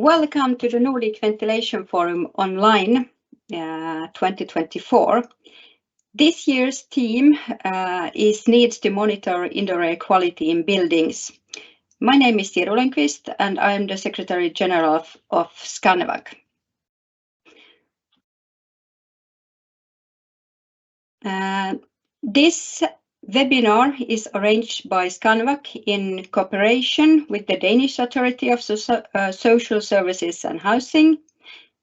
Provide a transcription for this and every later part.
Welcome to the Nordic Ventilation Forum online 2024. This year's theme is Needs to Monitor Indoor Air Quality in Buildings. My name is Siru Lundqvist and I am the Secretary General of Scanvac. This webinar is arranged by Scanvac in cooperation with the Danish Authority of Social Services and Housing,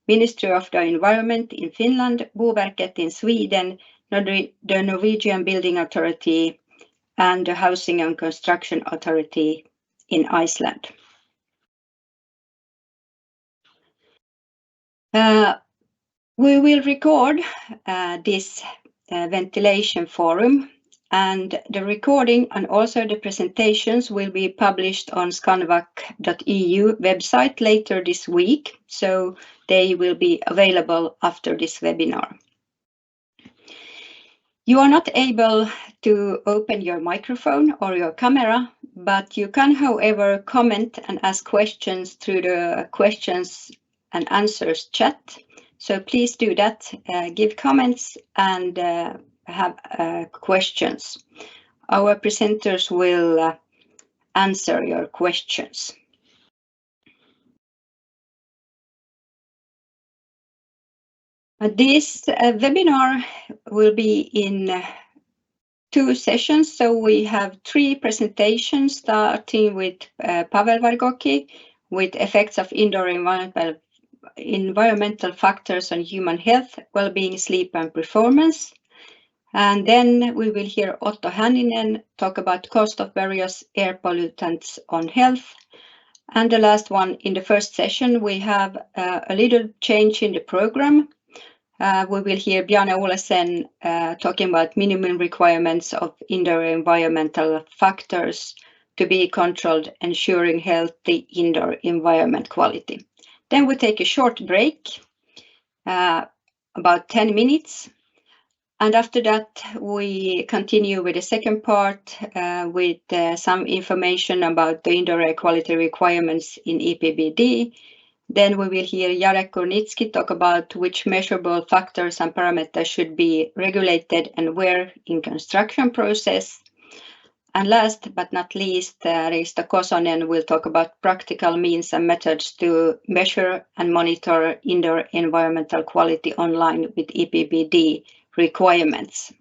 Ministry of the Environment in Finland, Boverket in Sweden, the Norwegian Building Authority, and the Housing and Construction Authority in Iceland. We will record this ventilation forum, and the recording and also the presentations will be published on scanvac.eu website later this week, so they will be available after this webinar. You are not able to open your microphone or your camera, but you can, however, comment and ask questions through the questions and answers chat. So please do that, give comments and have questions. Our presenters will answer your questions. This webinar will be in 2 sessions, so we have 3 presentations, starting with Pavel Vargoki with effects of indoor environmental factors on human health, well-being, sleep and performance. And then we will hear Otto Hänninen talk about cost of various air pollutants on health. And the last one, in the first session, we have a little change in the program. We will hear Bjarne Olesen talking about minimum requirements of indoor environmental factors to be controlled, ensuring healthy indoor environment quality. Then we take a short break, about 10 minutes. And after that, we continue with the second part with some information about the indoor air quality requirements in EPBD. Then we will hear Jarek Gornitsky talk about which measurable factors and parameters should be regulated and where in construction process. And last but not least, Risto Kosonen will talk about practical means and methods to measure and monitor indoor environmental quality online with EPBD requirements.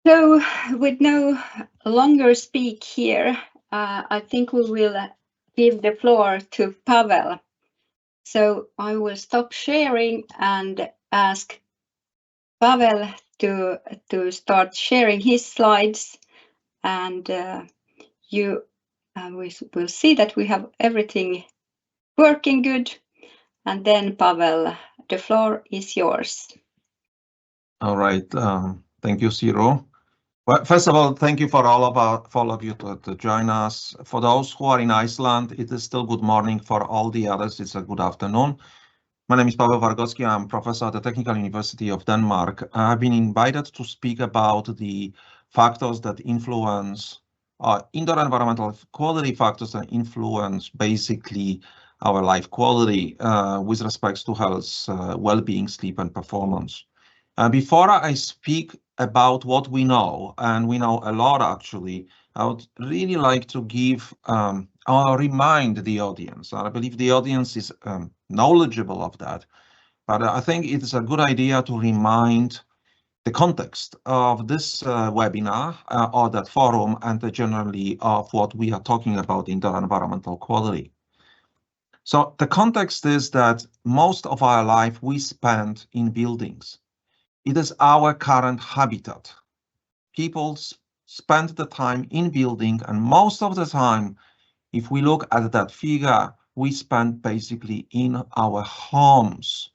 So with no longer speak here, I think we will give the floor to Pavel. So I will stop sharing and ask Pavel to start sharing his slides, and we will see that we have everything working good. And then Pavel, the floor is yours. All right, thank you, Siru. Well, first of all, thank you for all of you to join us. For those who are in Iceland, it is still good morning. For all the others, it's a good afternoon. My name is Pavel Vargotsky. I'm professor at the Technical University of Denmark. I've been invited to speak about the factors that influence indoor environmental quality factors that influence basically our life quality with respect to health, well-being, sleep, and performance. Before I speak about what we know, and we know a lot actually, I would really like to give or remind the audience. I believe the audience is knowledgeable of that, but I think it's a good idea to remind the context of this webinar or that forum, and generally of what we are talking about indoor environmental quality. So the context is that most of our life we spend in buildings. It is our current habitat. People spend the time in building, and most of the time, if we look at that figure, we spend basically in our homes.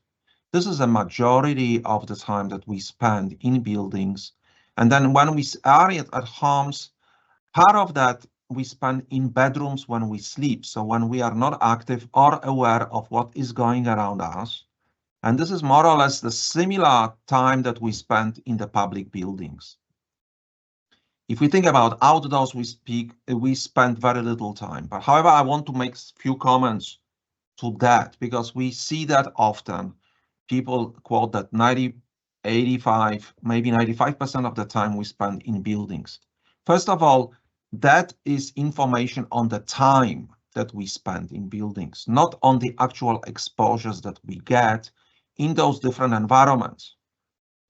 This is a majority of the time that we spend in buildings. And then when we are at homes, part of that we spend in bedrooms when we sleep. So when we are not active or aware of what is going around us. And this is more or less the similar time that we spend in the public buildings. If we think about outdoors, we spend very little time. But however, I want to make a few comments to that, because we see that often. People quote that 90, 85, maybe 95% of the time we spend in buildings. First of all, that is information on the time that we spend in buildings, not on the actual exposures that we get in those different environments.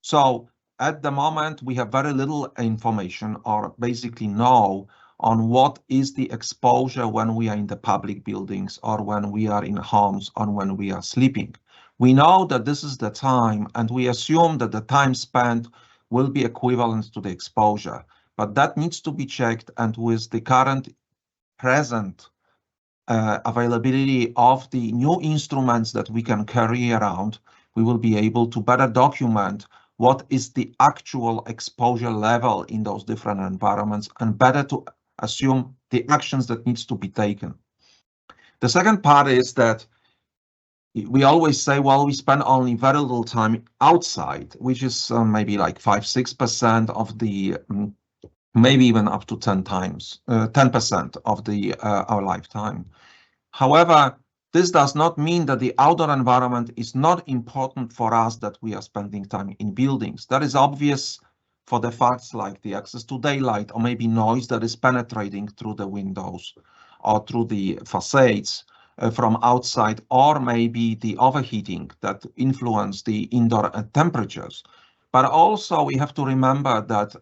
So at the moment, we have very little information, or basically know, on what is the exposure when we are in the public buildings, or when we are in homes, or when we are sleeping. We know that this is the time, and we assume that the time spent will be equivalent to the exposure. But that needs to be checked, and with the current present availability of the new instruments that we can carry around, we will be able to better document what is the actual exposure level in those different environments, and better to assume the actions that needs to be taken. The second part is that we always say, well, we spend only very little time outside, which is maybe like 5-6% of the, maybe even up to 10% of the our lifetime. However, this does not mean that the outdoor environment is not important for us, that we are spending time in buildings. That is obvious for the facts like the access to daylight, or maybe noise that is penetrating through the windows or through the facades from outside, or maybe the overheating that influence the indoor temperatures. But also we have to remember that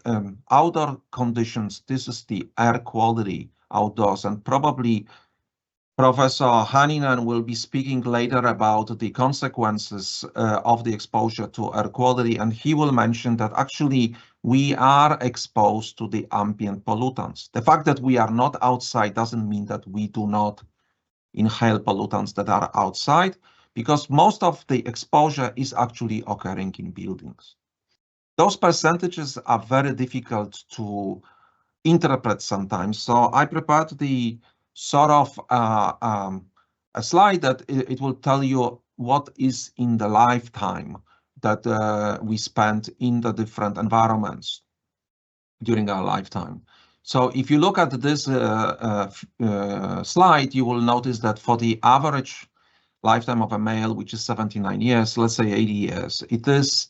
outdoor conditions, this is the air quality outdoors, and probably Professor Haninen will be speaking later about the consequences of the exposure to air quality, and he will mention that actually we are exposed to the ambient pollutants. The fact that we are not outside doesn't mean that we do not inhale pollutants that are outside, because most of the exposure is actually occurring in buildings. Those percentages are very difficult to interpret sometimes. So I prepared the sort of a slide that it will tell you what is in the lifetime that we spend in the different environments during our lifetime. So if you look at this slide, you will notice that for the average lifetime of a male, which is 79 years, let's say 80 years, it is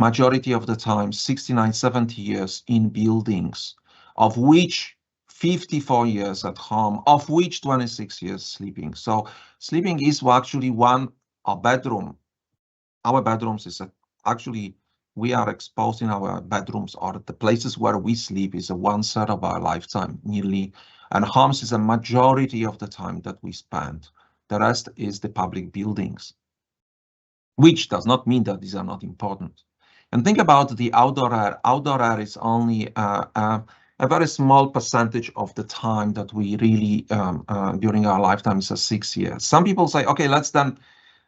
majority of the time 69, 70 years in buildings, of which 54 years at home, of which 26 years sleeping. So sleeping is actually our bedroom. Our bedrooms is actually, we are exposed in our bedrooms, or the places where we sleep, is a 1/3 of our lifetime nearly. And homes is a majority of the time that we spend. The rest is the public buildings, which does not mean that these are not important. And think about the outdoor air. Outdoor air is only a very small percentage of the time that we really, during our lifetime, is 6 years. Some people say, okay, let's then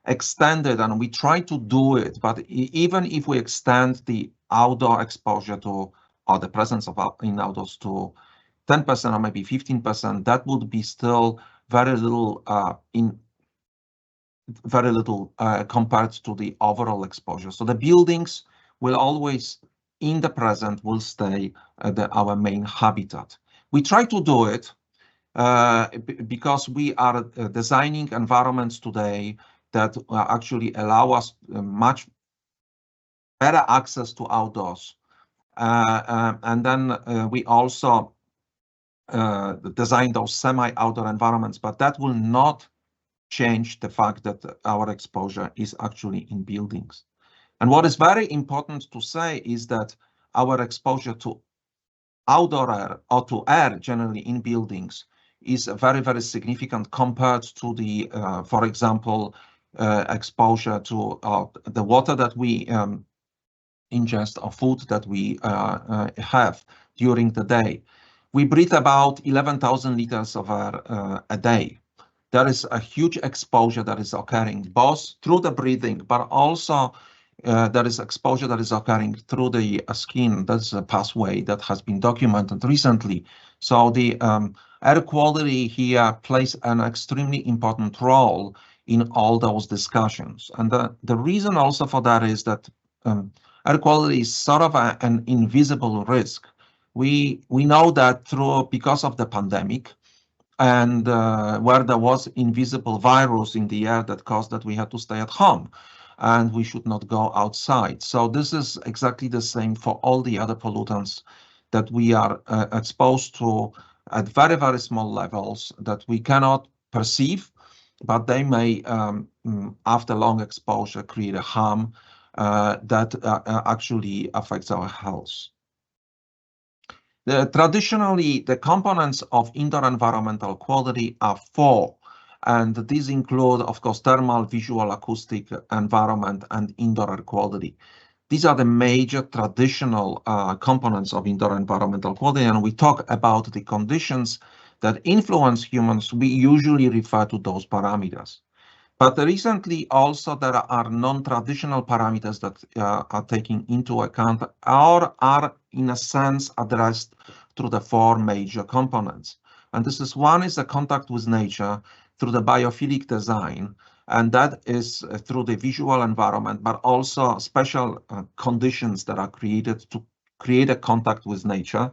extend it, and we try to do it. But even if we extend the outdoor exposure to, or the presence of in outdoors to 10% or maybe 15%, that would be still very little compared to the overall exposure. So the buildings will always, in the present, will stay our main habitat. We try to do it because we are designing environments today that actually allow us much better access to outdoors. And then we also design those semi-outdoor environments, but that will not change the fact that our exposure is actually in buildings. And what is very important to say is that our exposure to outdoor air, or to air generally in buildings, is very, very significant compared to the, for example, exposure to the water that we ingest, or food that we have during the day. We breathe about 11,000 liters of air a day. There is a huge exposure that is occurring both through the breathing, but also there is exposure that is occurring through the skin. That's a pathway that has been documented recently. So the air quality here plays an extremely important role in all those discussions. And the reason also for that is that air quality is sort of an invisible risk. We know that because of the pandemic, and where there was invisible virus in the air that caused that we had to stay at home and we should not go outside. So this is exactly the same for all the other pollutants that we are exposed to at very, very small levels that we cannot perceive, but they may, after long exposure, create a harm that actually affects our health. Traditionally, the components of indoor environmental quality are four, and these include, of course, thermal, visual, acoustic, environment, and indoor air quality. These are the major traditional components of indoor environmental quality, and we talk about the conditions that influence humans. We usually refer to those parameters. But recently also there are non-traditional parameters that are taken into account or are in a sense addressed through the four major components. And this is one is the contact with nature through the biophilic design, and that is through the visual environment, but also special conditions that are created to create a contact with nature.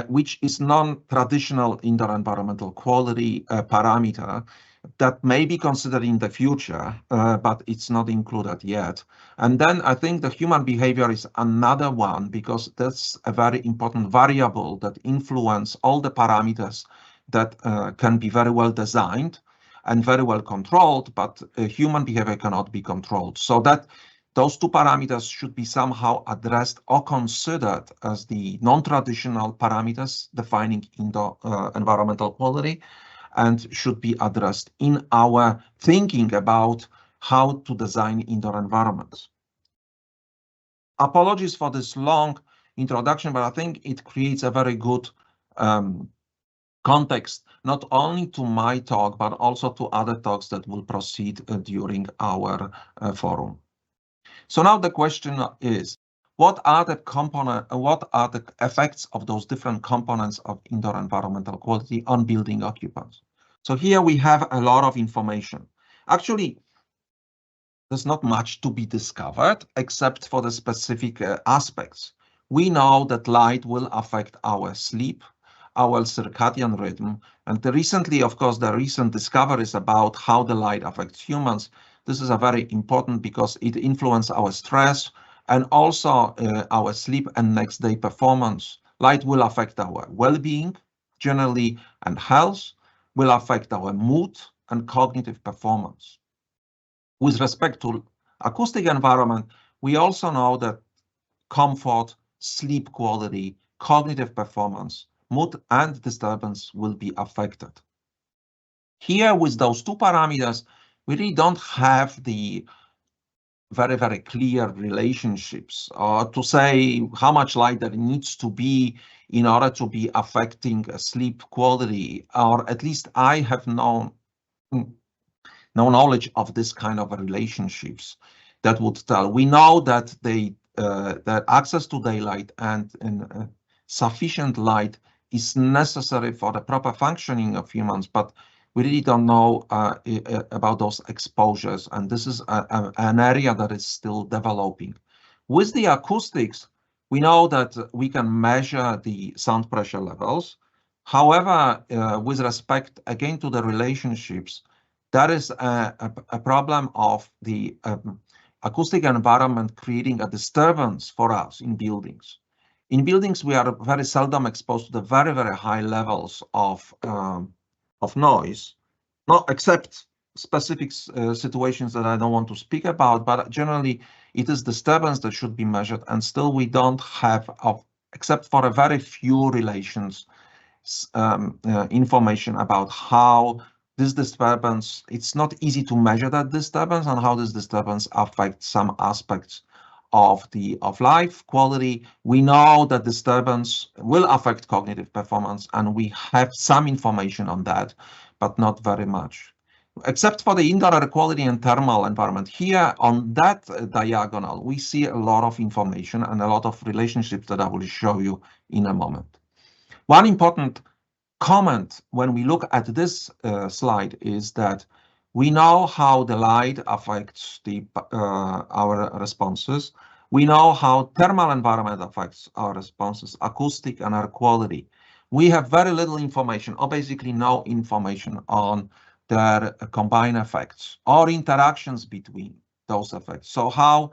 Which is non-traditional indoor environmental quality parameter that may be considered in the future, but it's not included yet. And then I think the human behavior is another one, because that's a very important variable that influence all the parameters that can be very well designed and very well controlled, but human behavior cannot be controlled. So that those two parameters should be somehow addressed or considered as the non-traditional parameters defining indoor environmental quality, and should be addressed in our thinking about how to design indoor environments. Apologies for this long introduction, but I think it creates a very good context, not only to my talk, but also to other talks that will proceed during our forum. So now the question is, what are the effects of those different components of indoor environmental quality on building occupants? So here we have a lot of information. Actually, there's not much to be discovered except for the specific aspects. We know that light will affect our sleep, our circadian rhythm, and recently, of course, the recent discoveries about how the light affects humans. This is a very important because it influences our stress and also our sleep and next day performance. Light will affect our well-being generally, and health will affect our mood and cognitive performance. With respect to acoustic environment, we also know that comfort, sleep quality, cognitive performance, mood and disturbance will be affected. Here with those two parameters, we really don't have the very, very clear relationships to say how much light there needs to be in order to be affecting sleep quality, or at least I have no knowledge of this kind of relationships that would tell. We know that that access to daylight and sufficient light is necessary for the proper functioning of humans, but we really don't know about those exposures, and this is an area that is still developing. With the acoustics, we know that we can measure the sound pressure levels. However, with respect again to the relationships, that is a problem of the acoustic environment creating a disturbance for us in buildings. In buildings, we are very seldom exposed to the very, very high levels of noise, not except specific situations that I don't want to speak about, but generally it is disturbance that should be measured, and still we don't have, except for a very few relations, information about how this disturbance, it's not easy to measure that disturbance and how this disturbance affects some aspects of life quality. We know that disturbance will affect cognitive performance, and we have some information on that, but not very much. Except for the indoor air quality and thermal environment. Here on that diagonal, we see a lot of information and a lot of relationships that I will show you in a moment. One important comment when we look at this slide is that we know how the light affects our responses, We know how thermal environment affects our responses, acoustic and air quality. We have very little information, or basically no information, on their combined effects or interactions between those effects. So how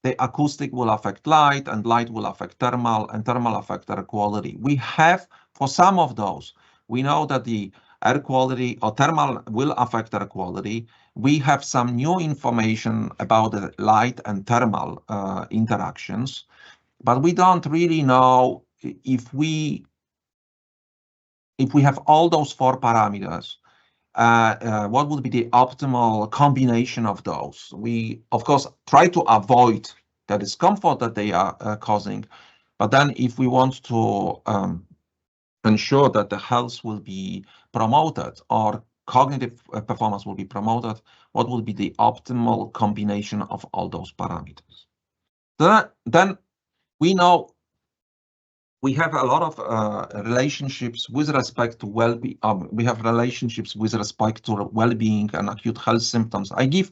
the acoustic will affect light, and light will affect thermal, and thermal affect air quality. We have, for some of those, we know that the air quality or thermal will affect air quality. We have some new information about the light and thermal interactions, but we don't really know if we have all those 4 parameters, what would be the optimal combination of those. We, of course, try to avoid the discomfort that they are causing, but then if we want to ensure that the health will be promoted or cognitive performance will be promoted, what would be the optimal combination of all those parameters? Then we know we have a lot of relationships with respect to well-being. We have relationships with respect to well-being and acute health symptoms. I give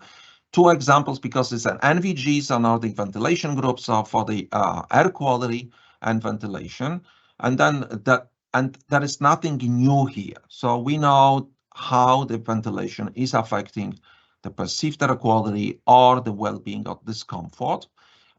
2 examples because it's an NVG, so Nordic Ventilation Group, so for the air quality and ventilation, and then there is nothing new here. So we know how the ventilation is affecting the perceived air quality or the well-being or discomfort.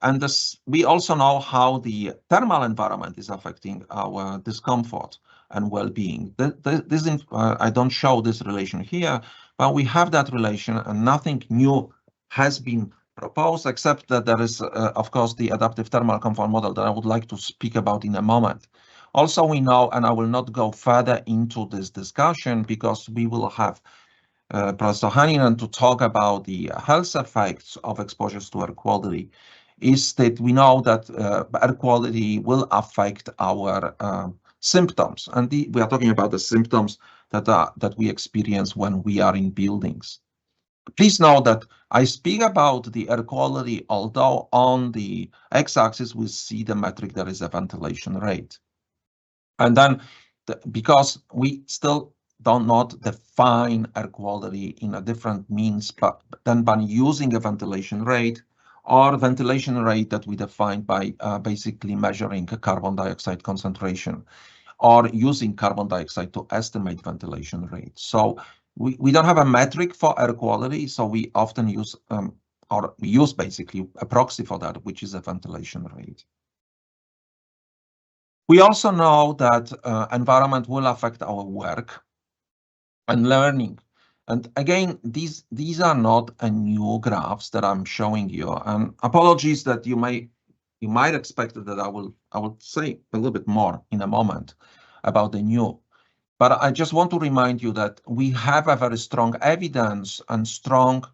And we also know how the thermal environment is affecting our discomfort and well-being. I don't show this relation here, but we have that relation, and nothing new has been proposed, except that there is, of course, the adaptive thermal comfort model that I would like to speak about in a moment. Also, we know, and I will not go further into this discussion because we will have Professor Haninen to talk about the health effects of exposures to air quality, is that we know that air quality will affect our symptoms, and we are talking about the symptoms that we experience when we are in buildings. Please note that I speak about the air quality, although on the x-axis we see the metric that is a ventilation rate, and then because we still do not define air quality in a different means, but then by using a ventilation rate, or ventilation rate that we define by basically measuring a carbon dioxide concentration or using carbon dioxide to estimate ventilation rate. So we don't have a metric for air quality, so we often use or use basically a proxy for that, which is a ventilation rate. We also know that environment will affect our work and learning. And again, these are not a new graphs that I'm showing you. And apologies that you might expect that I will say a little bit more in a moment about the new. But I just want to remind you that we have a very strong evidence and strong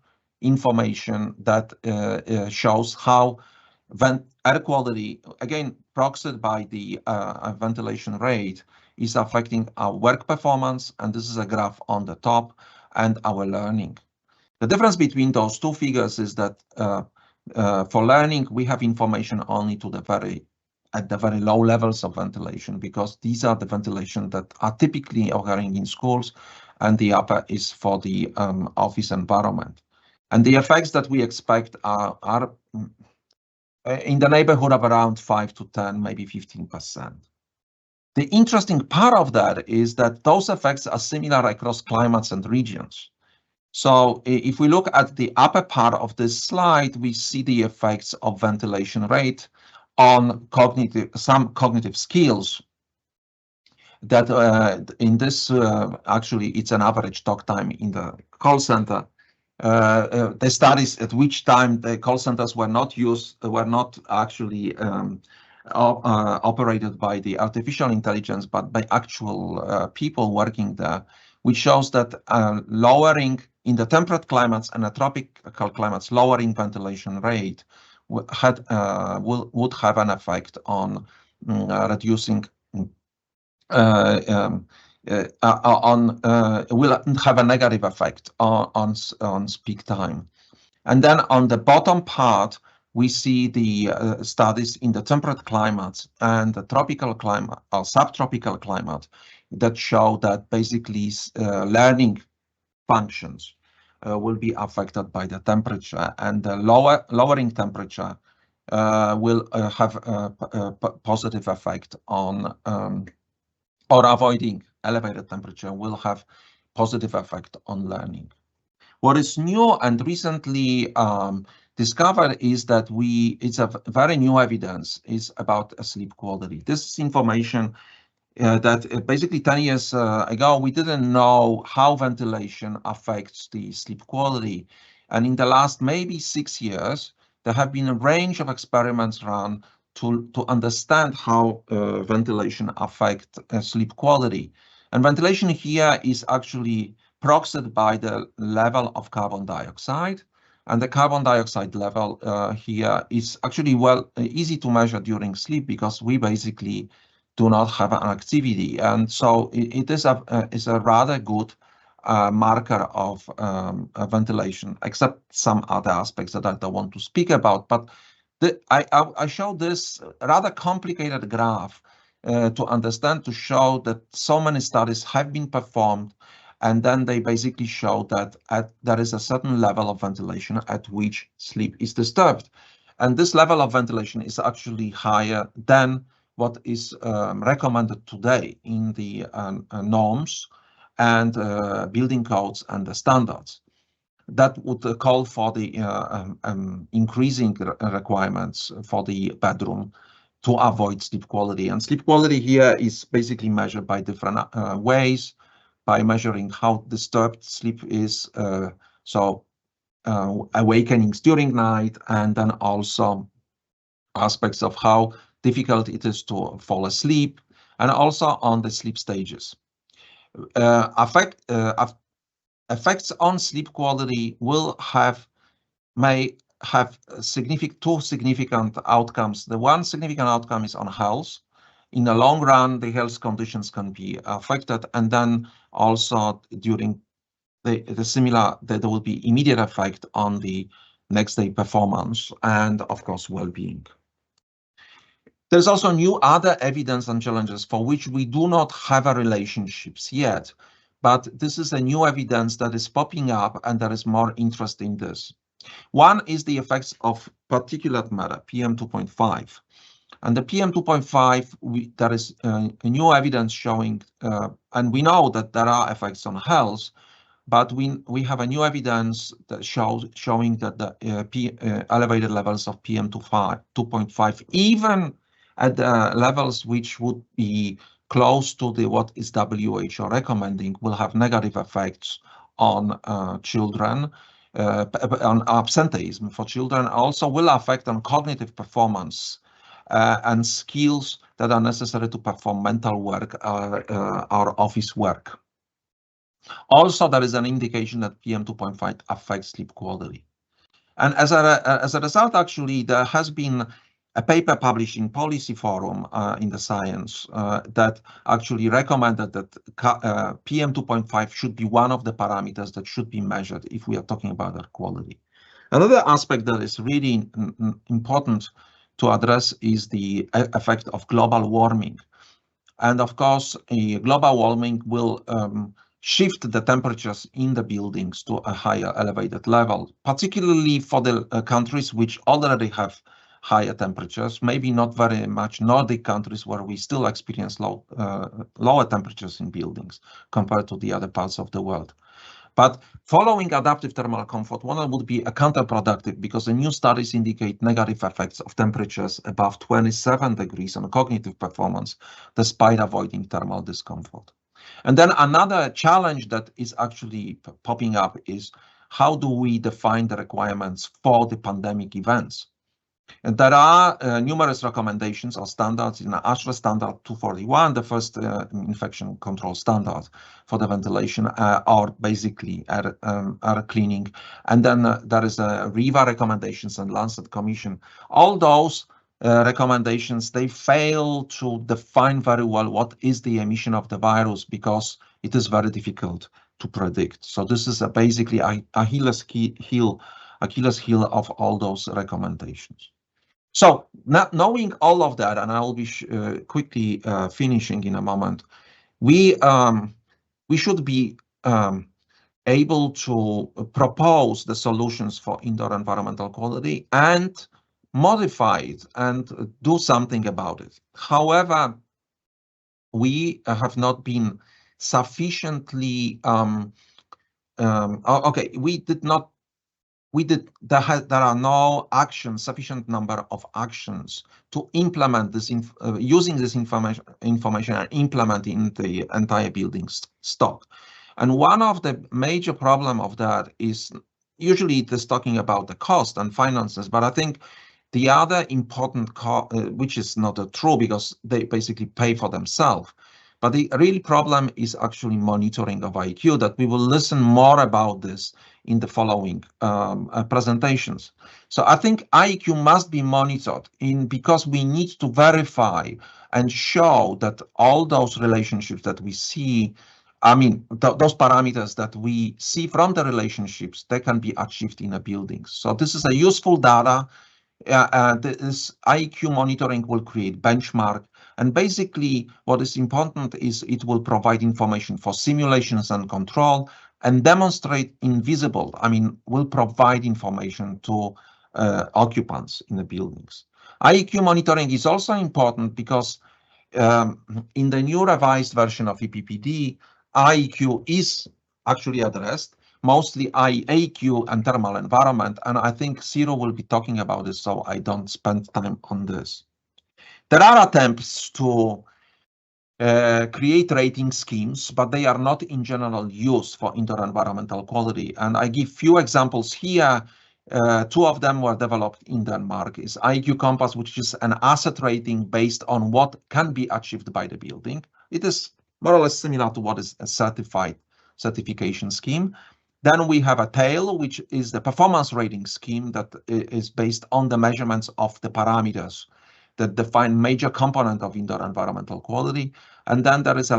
information that shows how air quality, again, proxied by the ventilation rate, is affecting our work performance, and this is a graph on the top, and our learning. The difference between those 2 figures is that for learning, we have information only to at the very low levels of ventilation, because these are the ventilation that are typically occurring in schools, and the upper is for the office environment. And the effects that we expect are in the neighborhood of around 5 to 10, maybe 15%. The interesting part of that is that those effects are similar across climates and regions. So if we look at the upper part of this slide, we see the effects of ventilation rate on some cognitive skills that in this, actually, it's an average talk time in the call center. The studies at which time the call centers were not actually operated by the artificial intelligence, but by actual people working there, which shows that lowering in the temperate climates and the tropical climates, lowering ventilation rate would have an effect on reducing will have a negative effect on peak time. And then on the bottom part, we see the studies in the temperate climates and the tropical climate or subtropical climate that show that basically learning functions will be affected by the temperature, and the lowering temperature will have a positive effect on, or avoiding elevated temperature will have positive effect on learning. What is new and recently discovered is that it's a very new evidence is about sleep quality. This is information that basically 10 years ago, we didn't know how ventilation affects the sleep quality. And in the last maybe 6 years, there have been a range of experiments run to understand how ventilation affects sleep quality. And ventilation here is actually proxied by the level of carbon dioxide. And the carbon dioxide level here is actually easy to measure during sleep because we basically do not have an activity. And so it is a rather good marker of ventilation, except some other aspects that I don't want to speak about. But I show this rather complicated graph to understand, to show that so many studies have been performed, and then they basically show that there is a certain level of ventilation at which sleep is disturbed. And this level of ventilation is actually higher than what is recommended today in the norms and building codes and the standards. That would call for the increasing requirements for the bedroom to avoid sleep quality. And sleep quality here is basically measured by different ways, by measuring how disturbed sleep is, so awakenings during night, and then also aspects of how difficult it is to fall asleep, and also on the sleep stages. Effects on sleep quality may have two significant outcomes. The one significant outcome is on health. In the long run, the health conditions can be affected, and then also during the similar, there will be immediate effect on the next day performance and of course well-being. There's also new other evidence and challenges for which we do not have a relationships yet, but this is a new evidence that is popping up and there is more interest in this. One is the effects of particulate matter, PM2.5. And the PM2.5, there is new evidence showing, and we know that there are effects on health, but we have a new evidence that showing that the elevated levels of PM2.5, even at levels which would be close to what is WHO recommending, will have negative effects on children, on absenteeism for children, also will affect on cognitive performance and skills that are necessary to perform mental work or office work. Also, there is an indication that PM2.5 affects sleep quality. And as a result, actually, there has been a paper published in Policy Forum in the Science that actually recommended that PM2.5 should be one of the parameters that should be measured if we are talking about air quality. Another aspect that is really important to address is the effect of global warming. And of course, global warming will shift the temperatures in the buildings to a higher elevated level, particularly for the countries which already have higher temperatures, maybe not very much Nordic countries where we still experience lower temperatures in buildings compared to the other parts of the world. But following adaptive thermal comfort, one would be counterproductive because the new studies indicate negative effects of temperatures above 27 degrees on cognitive performance, despite avoiding thermal discomfort. And then another challenge that is actually popping up is how do we define the requirements for the pandemic events? And there are numerous recommendations or standards in the ASHRAE standard 241, the first infection control standard for the ventilation, or basically air cleaning. And then there is REVA recommendations and Lancet Commission. All those recommendations, they fail to define very well what is the emission of the virus because it is very difficult to predict. So this is basically Achilles heel of all those recommendations. So not knowing all of that, and I will be quickly finishing in a moment, we should be able to propose the solutions for indoor environmental quality and modify it and do something about it. However, we have not been sufficiently okay. There are no sufficient number of actions to implement this using this information and implement in the entire building stock. And one of the major problem of that is usually it is talking about the cost and finances, but I think the other important which is not true because they basically pay for themselves. But the real problem is actually monitoring of IQ, that we will listen more about this in the following presentations. So I think IQ must be monitored because we need to verify and show that all those relationships that we see, I mean, those parameters that we see from the relationships, they can be achieved in a building. So this is a useful data. This IQ monitoring will create benchmark. And basically, what is important is it will provide information for simulations and control and demonstrate invisible, will provide information to occupants in the buildings. IQ monitoring is also important because in the new revised version of EPPD, IQ is actually addressed, mostly IAQ and thermal environment, and I think Ciro will be talking about this, so I don't spend time on this. There are attempts to create rating schemes, but they are not in general used for indoor environmental quality. And I give few examples here. Two of them were developed in Denmark. Is IQ Compass, which is an asset rating based on what can be achieved by the building. It is more or less similar to what is a certification scheme. Then we have a TAIL, which is the performance rating scheme that is based on the measurements of the parameters that define major component of indoor environmental quality. And then there is a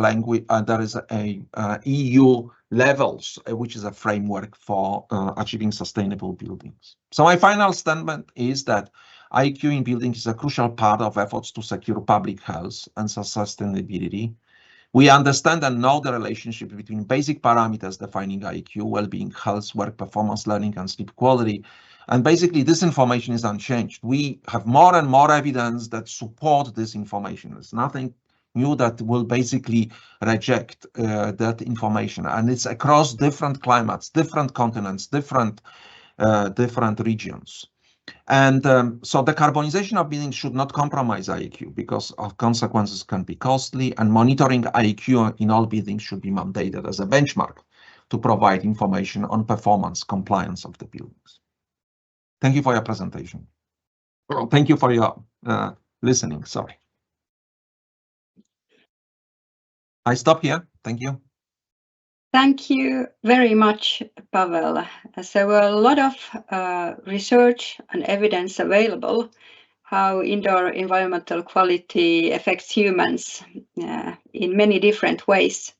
EU levels, which is a framework for achieving sustainable buildings. So my final statement is that IQ in buildings is a crucial part of efforts to secure public health and sustainability. We understand and know the relationship between basic parameters defining IQ, well-being, health, work performance, learning, and sleep quality. And basically, this information is unchanged. We have more and more evidence that support this information. There's nothing new that will basically reject that information. And it's across different climates, different continents, different regions. And so decarbonization of buildings should not compromise IQ because of consequences can be costly, and monitoring IQ in all buildings should be mandated as a benchmark to provide information on performance compliance of the buildings. Thank you for your presentation. Well, thank you for your listening. Sorry. I stop here. Thank you. Thank you very much, Pavel. So a lot of research and evidence available how indoor environmental quality affects humans in many different ways.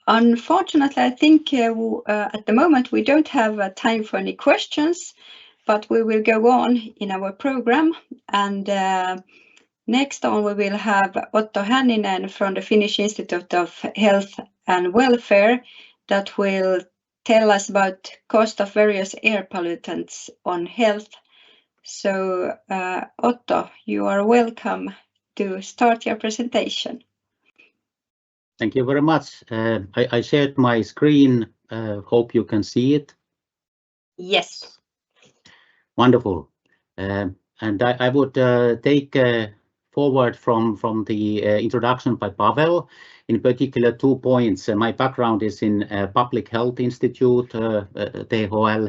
Unfortunately, I think at the moment we don't have time for any questions, but we will go on in our program. And next on we will have Otto Hänninen from the Finnish Institute of Health and Welfare that will tell us about cost of various air pollutants on health. So Otto, you are welcome to start your presentation. Thank you very much. I shared my screen. Hope you can see it. Yes. Wonderful. And I would take forward from the introduction by Pavel, in particular 2 points. My background is in Public Health Institute, THL,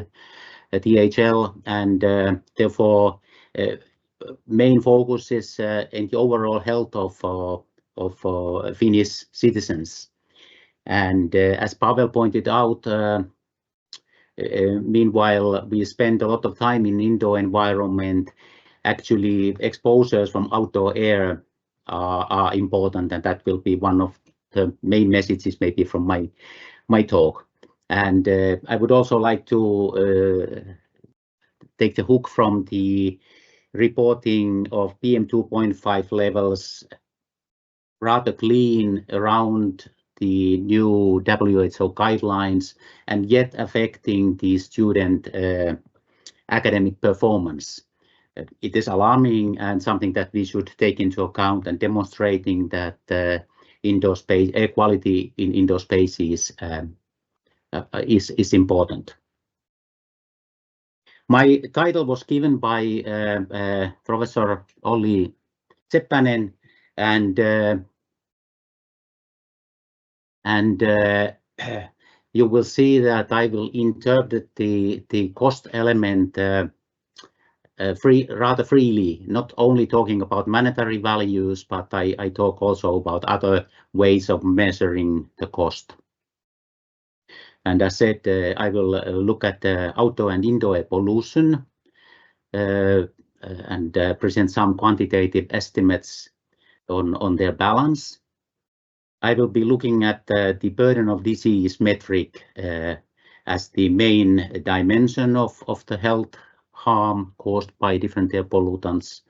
and therefore main focus is in the overall health of Finnish citizens. And as Pavel pointed out, meanwhile, we spend a lot of time in indoor environment. Actually, exposures from outdoor air are important, and that will be one of the main messages maybe from my talk. And I would also like to take the hook from the reporting of PM2.5 levels, rather clean around the new WHO guidelines, and yet affecting the student academic performance. It is alarming and something that we should take into account, and demonstrating that indoor space air quality in indoor spaces is important. My title was given by Professor Olli Seppänen, and you will see that I will interpret the cost element rather freely, not only talking about monetary values, but I talk also about other ways of measuring the cost. And as said, I will look at outdoor and indoor air pollution and present some quantitative estimates on their balance. I will be looking at the burden of disease metric as the main dimension of the health harm caused by different air pollutants.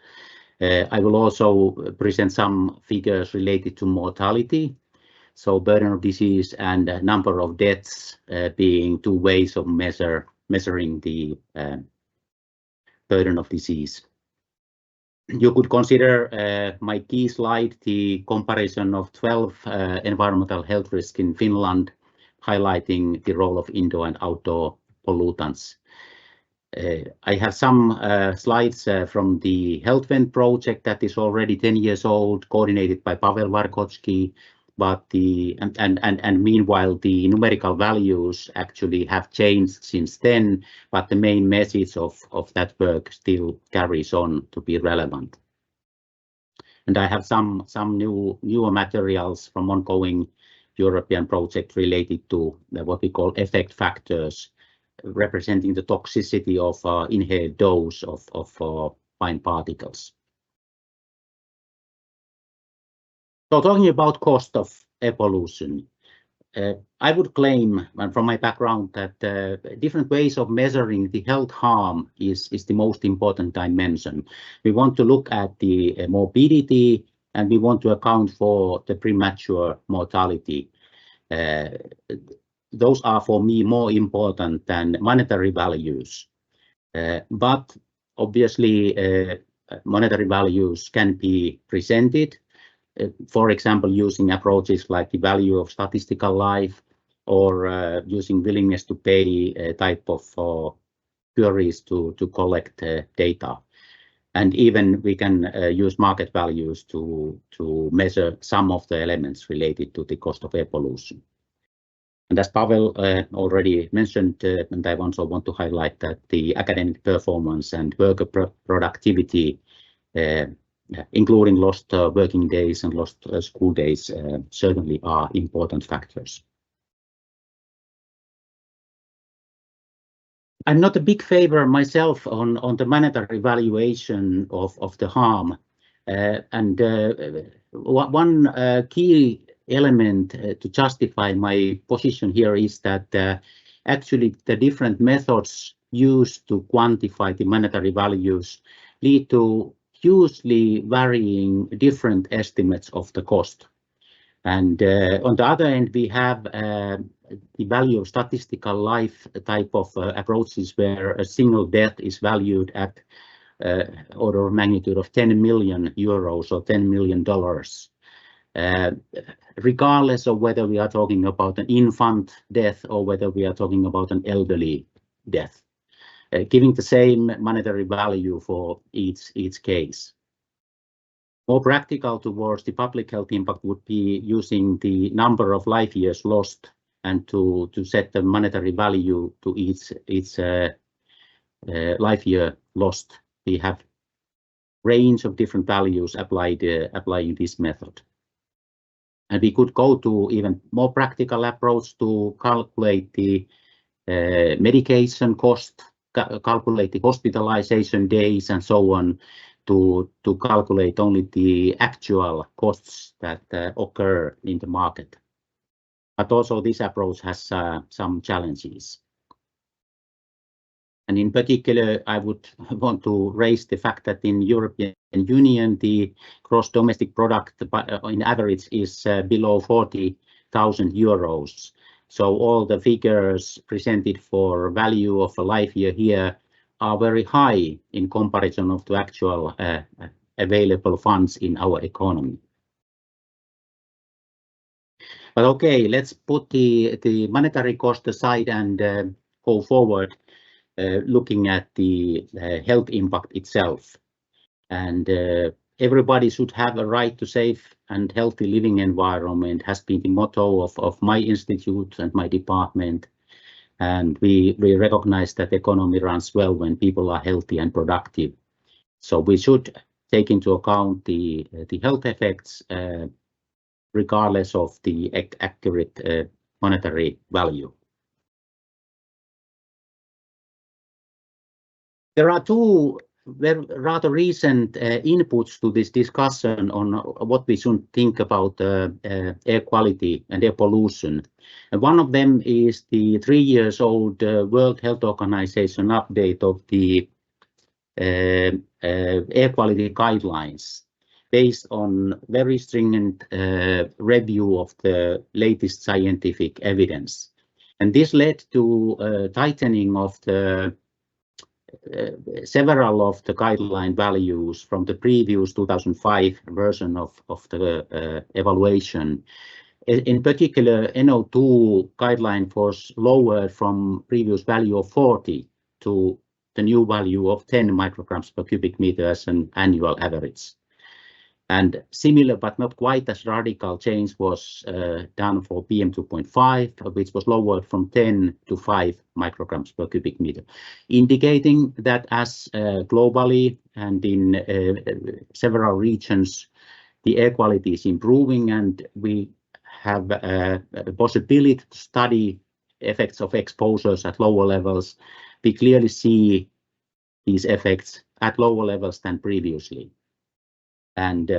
I will also present some figures related to mortality, so burden of disease and number of deaths being two ways of measuring the burden of disease. You could consider my key slide the comparison of 12 environmental health risks in Finland, highlighting the role of indoor and outdoor pollutants. I have some slides from the Health Vent project that is already 10 years old, coordinated by Pavel Warkocki, but meanwhile the numerical values actually have changed since then, but the main message of that work still carries on to be relevant. And I have some newer materials from ongoing European project related to what we call effect factors, representing the toxicity of inhaled dose of fine particles. So talking about cost of air pollution, I would claim, and from my background, that different ways of measuring the health harm is the most important dimension. We want to look at the morbidity, and we want to account for the premature mortality. Those are for me more important than monetary values. But obviously, monetary values can be presented, for example, using approaches like the value of statistical life, or using willingness to pay type of queries to collect data. And even we can use market values to measure some of the elements related to the cost of air pollution. And as Pavel already mentioned, and I also want to highlight that the academic performance and worker productivity, including lost working days and lost school days, certainly are important factors. I'm not a big favor myself on the monetary valuation of the harm. One key element to justify my position here is that actually the different methods used to quantify the monetary values lead to hugely varying different estimates of the cost. And on the other end, we have the value of statistical life type of approaches, where a single death is valued at order of magnitude of 10 million euros or $10 million. Regardless of whether we are talking about an infant death or whether we are talking about an elderly death, giving the same monetary value for each case. More practical towards the public health impact would be using the number of life years lost and to set the monetary value to each life year lost. We have range of different values applied applying this method. And we could go to even more practical approach to calculate the medication cost, calculate the hospitalization days and so on, to calculate only the actual costs that occur in the market. But also this approach has some challenges. And in particular, I would want to raise the fact that in European Union, the gross domestic product in average is below 40,000 euros. So all the figures presented for value of a life year here are very high in comparison of the actual available funds in our economy. But okay, let's put the monetary cost aside and go forward, looking at the health impact itself. And everybody should have a right to safe and healthy living environment has been the motto of my institute and my department. And we recognize that the economy runs well when people are healthy and productive. So we should take into account the health effects regardless of the accurate monetary value. There are two rather recent inputs to this discussion on what we should think about air quality and air pollution. And one of them is the 3 years old World Health Organization update of the air quality guidelines based on very stringent review of the latest scientific evidence. And this led to tightening of the several of the guideline values from the previous 2005 version of the evaluation. In particular, NO2 guideline was lowered from previous value of 40 to the new value of 10 micrograms per cubic meter as an annual average. And similar but not quite as radical change was done for PM2.5, which was lowered from 10 to 5 micrograms per cubic meter, indicating that as globally and in several regions, the air quality is improving, and we have the possibility to study effects of exposures at lower levels. We clearly see these effects at lower levels than previously. And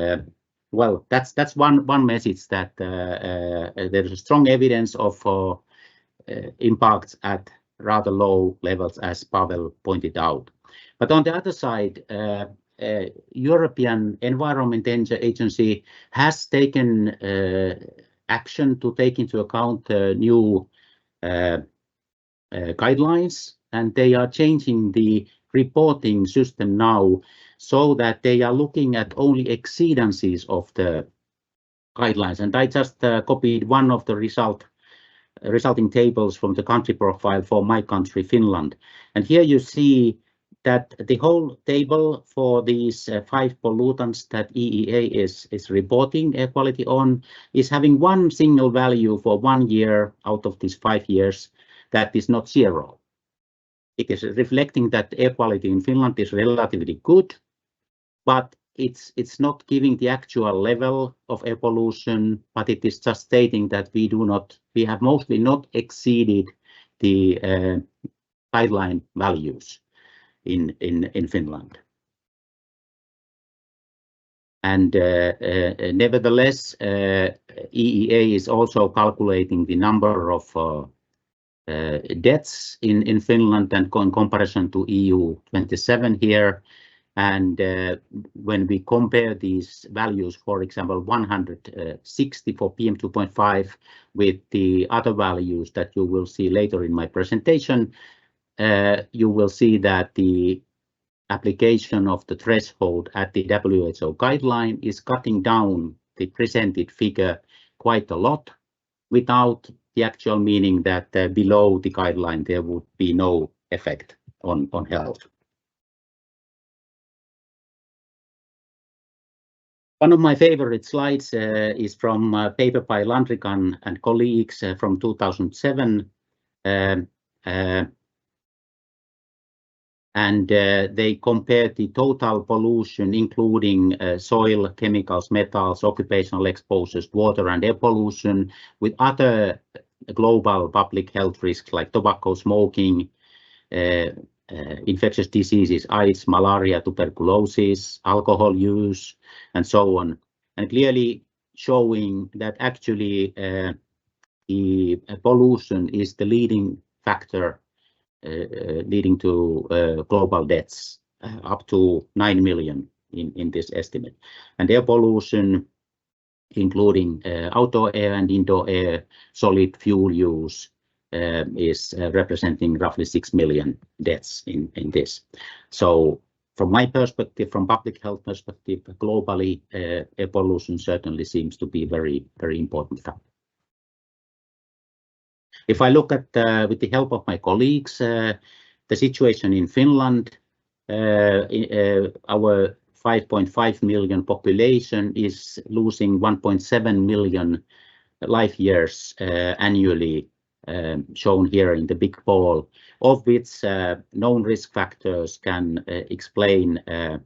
well, that's one message, that there is strong evidence of impacts at rather low levels, as Pavel pointed out. But on the other side, European Environment Agency has taken action to take into account new guidelines, and they are changing the reporting system now so that they are looking at only exceedances of the guidelines. And I just copied one of the resulting tables from the country profile for my country, Finland. And here you see that the whole table for these 5 pollutants that EEA is reporting air quality on is having one single value for 1 year out of these 5 years that is not 0. It is reflecting that air quality in Finland is relatively good, but it's not giving the actual level of air pollution, but it is just stating that we have mostly not exceeded the guideline values in Finland. And nevertheless, EEA is also calculating the number of deaths in Finland and in comparison to EU 27 here. And when we compare these values, for example, 160 for PM2.5 with the other values that you will see later in my presentation, you will see that the application of the threshold at the WHO guideline is cutting down the presented figure quite a lot, without the actual meaning that below the guideline there would be no effect on health. One of my favorite slides is from a paper by Landrigan and colleagues from 2007. And they compared the total pollution, including soil, chemicals, metals, occupational exposures, water and air pollution, with other global public health risks like tobacco smoking, infectious diseases, AIDS, malaria, tuberculosis, alcohol use, and so on, and clearly showing that actually the pollution is the leading factor leading to global deaths, up to 9 million in this estimate. And air pollution, including outdoor air and indoor air, solid fuel use, is representing roughly 6 million deaths in this. So from my perspective, from public health perspective, globally, air pollution certainly seems to be very, very important factor. If I look at, with the help of my colleagues, the situation in Finland, our 5.5 million population is losing 1.7 million life years annually, shown here in the big ball, of which known risk factors can explain a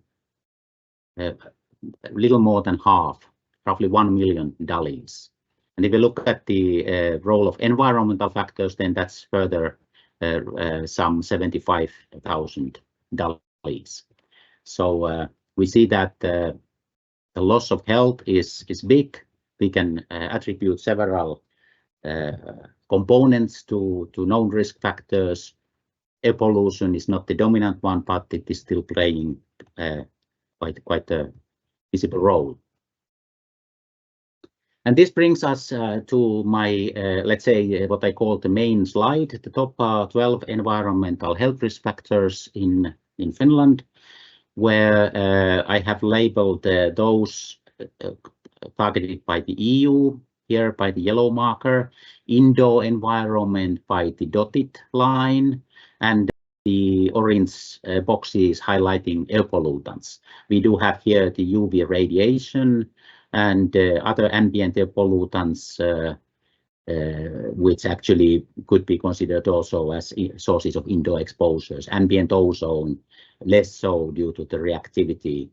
little more than half, roughly 1 million DALYs. And if you look at the role of environmental factors, then that's further some 75,000 DALYs. So we see that the loss of health is big. We can attribute several components to known risk factors. Air pollution is not the dominant one, but it is still playing quite a visible role. And this brings us to my, let's say, what I call the main slide, the top 12 environmental health risk factors in Finland, where I have labeled those targeted by the EU, here by the yellow marker, indoor environment by the dotted line, and the orange boxes highlighting air pollutants. We do have here the UV radiation and other ambient air pollutants, which actually could be considered also as sources of indoor exposures. Ambient ozone, less so due to the reactivity.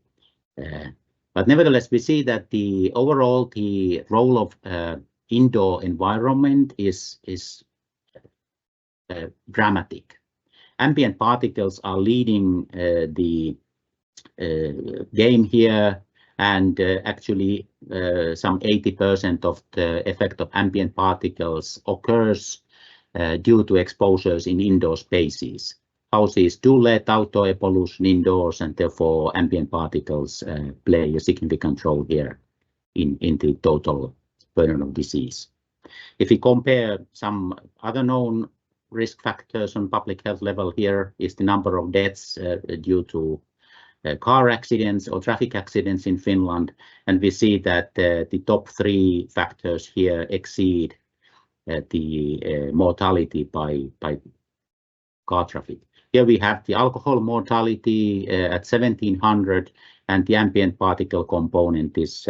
But nevertheless, we see that the overall the role of indoor environment is dramatic. Ambient particles are leading the game here, and actually some 80% of the effect of ambient particles occurs due to exposures in indoor spaces. Houses do let outdoor air pollution indoors, and therefore ambient particles play a significant role here in the total burden of disease. If we compare some other known risk factors on public health level, here is the number of deaths due to car accidents or traffic accidents in Finland, and we see that the top 3 factors here exceed the mortality by car traffic. Here we have the alcohol mortality at 1,700, and the ambient particle component is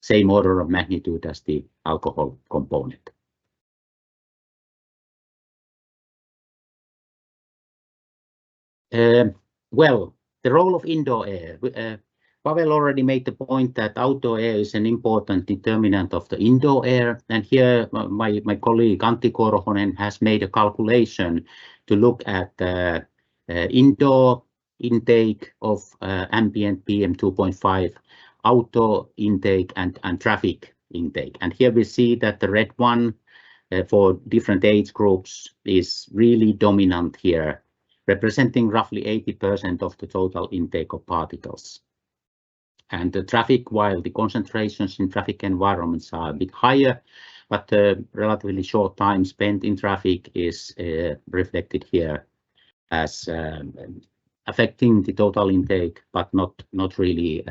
same order of magnitude as the alcohol component. Well, the role of indoor air. Pavel already made the point that outdoor air is an important determinant of the indoor air. And here my colleague Antti Korhonen has made a calculation to look at indoor intake of ambient PM2.5, outdoor intake and traffic intake. And here we see that the red one for different age groups is really dominant here, representing roughly 80% of the total intake of particles. And the traffic, while the concentrations in traffic environments are a bit higher, but the relatively short time spent in traffic is reflected here as affecting the total intake, but not really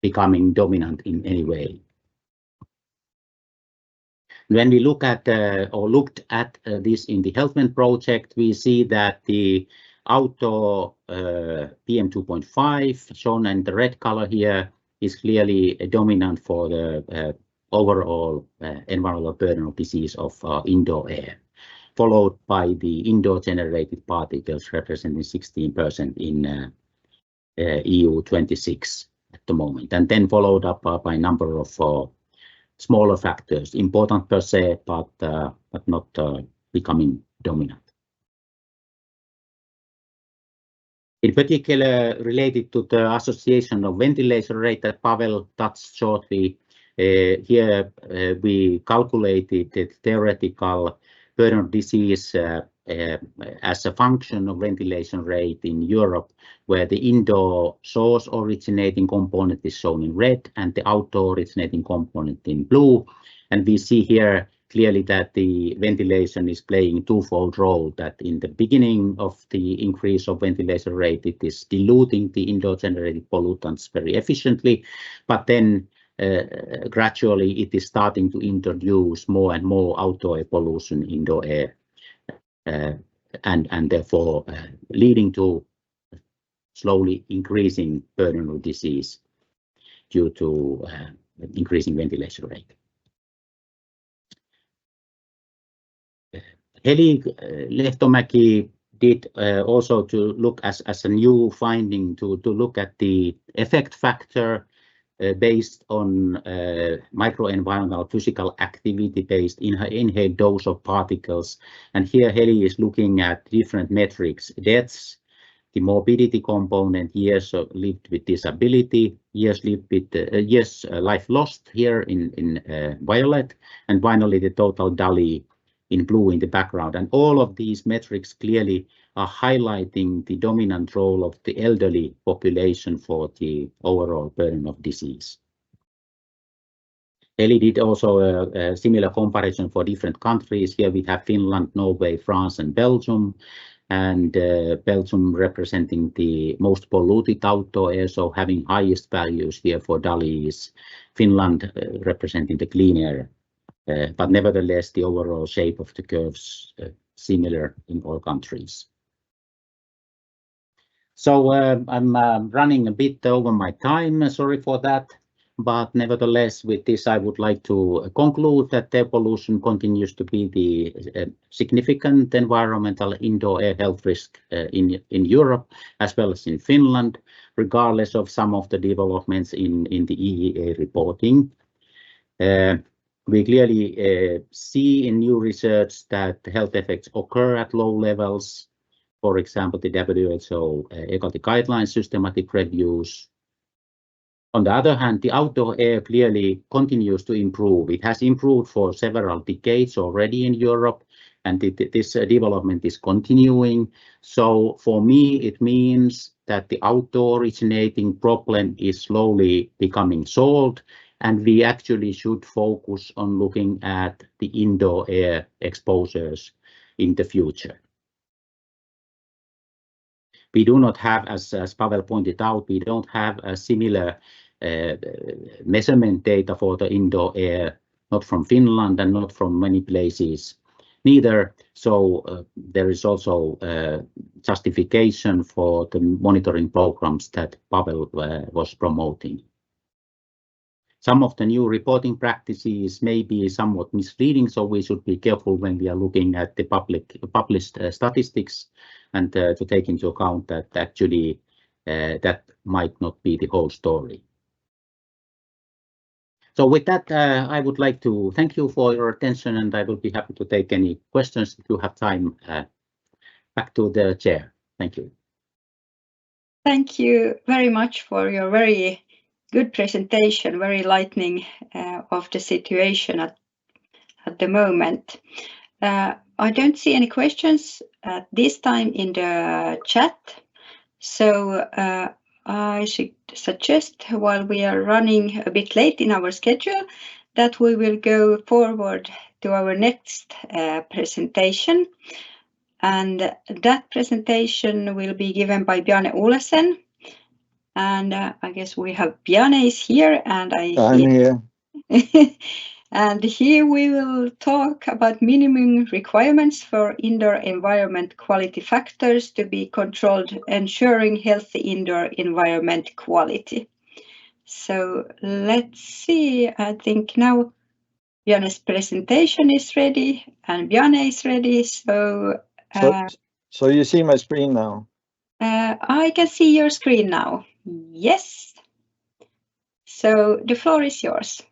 becoming dominant in any way. When we look at or looked at this in the HealthMen project, we see that the outdoor PM2.5 shown in the red color here is clearly dominant for the overall environmental burden of disease of indoor air, followed by the indoor generated particles representing 16% in EU 26 at the moment, and then followed up by a number of smaller factors, important per se, but not becoming dominant. In particular, related to the association of ventilation rate that Pavel touched shortly, here we calculated the theoretical burden of disease as a function of ventilation rate in Europe, where the indoor source originating component is shown in red and the outdoor originating component in blue. And we see here clearly that the ventilation is playing twofold role, that in the beginning of the increase of ventilation rate, it is diluting the indoor generated pollutants very efficiently, but then gradually it is starting to introduce more and more outdoor air pollution in indoor air, and therefore leading to slowly increasing burden of disease due to increasing ventilation rate. Heli Lehtomäki did also to look as a new finding to look at the effect factor based on microenvironmental physical activity based inhaled dose of particles. And here Heli is looking at different metrics: deaths, the morbidity component, years lived with disability, years lived with years life lost here in violet, and finally the total DALI in blue in the background. And all of these metrics clearly are highlighting the dominant role of the elderly population for the overall burden of disease. Heli did also a similar comparison for different countries. Here we have Finland, Norway, France, and Belgium. And Belgium representing the most polluted outdoor air, so having highest values here for DALIs. Finland representing the clean air. But nevertheless, the overall shape of the curves similar in all countries. So I'm running a bit over my time, sorry for that. But nevertheless, with this, I would like to conclude that air pollution continues to be the significant environmental indoor air health risk in Europe, as well as in Finland, regardless of some of the developments in the EEA reporting. We clearly see in new research that health effects occur at low levels. For example, the WHO air quality guidelines systematic reviews. On the other hand, the outdoor air clearly continues to improve. It has improved for several decades already in Europe, and this development is continuing. So for me, it means that the outdoor originating problem is slowly becoming solved, and we actually should focus on looking at the indoor air exposures in the future. We do not have, as Pavel pointed out, we don't have a similar measurement data for the indoor air, not from Finland and not from many places neither. So there is also justification for the monitoring programs that Pavel was promoting. Some of the new reporting practices may be somewhat misleading, so we should be careful when we are looking at the published statistics, and to take into account that actually that might not be the whole story. So with that, I would like to thank you for your attention, and I will be happy to take any questions if you have time. Back to the chair. Thank you. Thank you very much for your very good presentation, very lightning of the situation at the moment. I don't see any questions at this time in the chat, so I should suggest, while we are running a bit late in our schedule, that we will go forward to our next presentation. And that presentation will be given by Bjarne Olesen. And I guess we have Bjarne is here, and I'm here. And here we will talk about minimum requirements for indoor environment quality factors to be controlled, ensuring healthy indoor environment quality. So let's see, I think now Bjarne's presentation is ready and Bjarne is ready. So you see my screen now? I can see your screen now. Yes. So the floor is yours.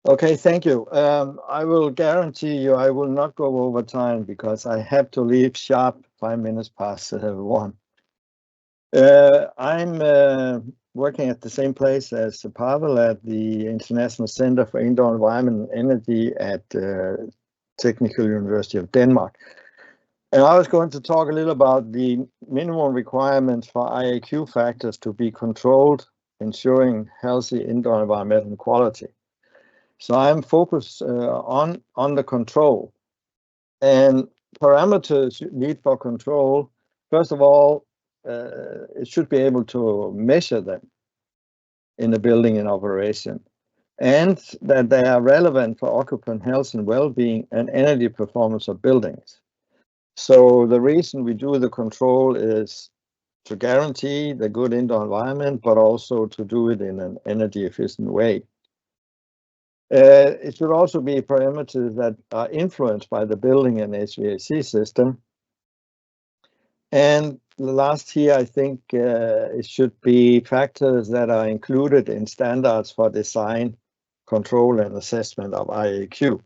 Okay, thank you. I will guarantee you I will not go over time because I have to leave sharp 5 minutes past 1. I'm working at the same place as Pavel at the International Center for Indoor Environment and Energy at Technical University of Denmark. And I was going to talk a little about the minimum requirements for IAQ factors to be controlled, ensuring healthy indoor environmental quality. So I'm focused on the control. And parameters you need for control, first of all, it should be able to measure them in the building in operation, and that they are relevant for occupant health and well-being and energy performance of buildings. So the reason we do the control is to guarantee the good indoor environment, but also to do it in an energy efficient way. It should also be parameters that are influenced by the building and HVAC system. And last here, I think it should be factors that are included in standards for design, control, and assessment of IAQ.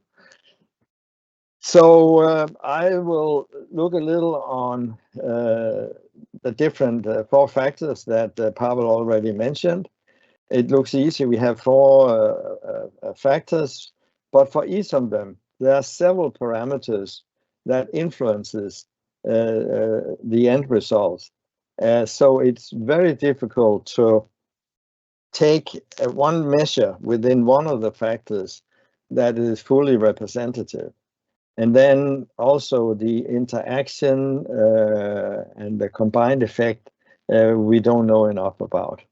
So I will look a little on the different 4 factors that Pavel already mentioned. It looks easy. We have 4 factors, but for each of them, there are several parameters that influences the end results. So it's very difficult to take one measure within one of the factors that is fully representative. And then also the interaction and the combined effect, we don't know enough about.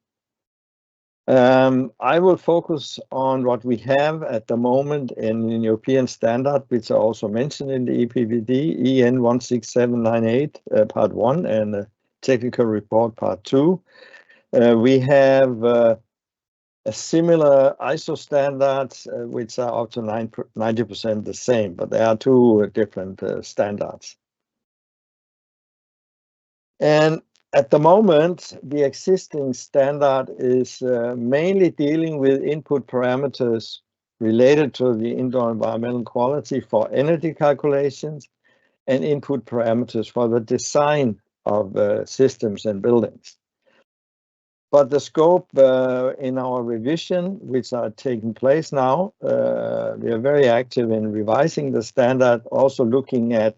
I will focus on what we have at the moment in the European standard, which are also mentioned in the EPBD, EN 16798, part 1, and the technical report, part 2. We have a similar ISO standards, which are up to 90% the same, but there are 2 different standards. And at the moment, the existing standard is mainly dealing with input parameters related to the indoor environmental quality for energy calculations and input parameters for the design of systems and buildings. But the scope in our revision, which are taking place now, we are very active in revising the standard, also looking at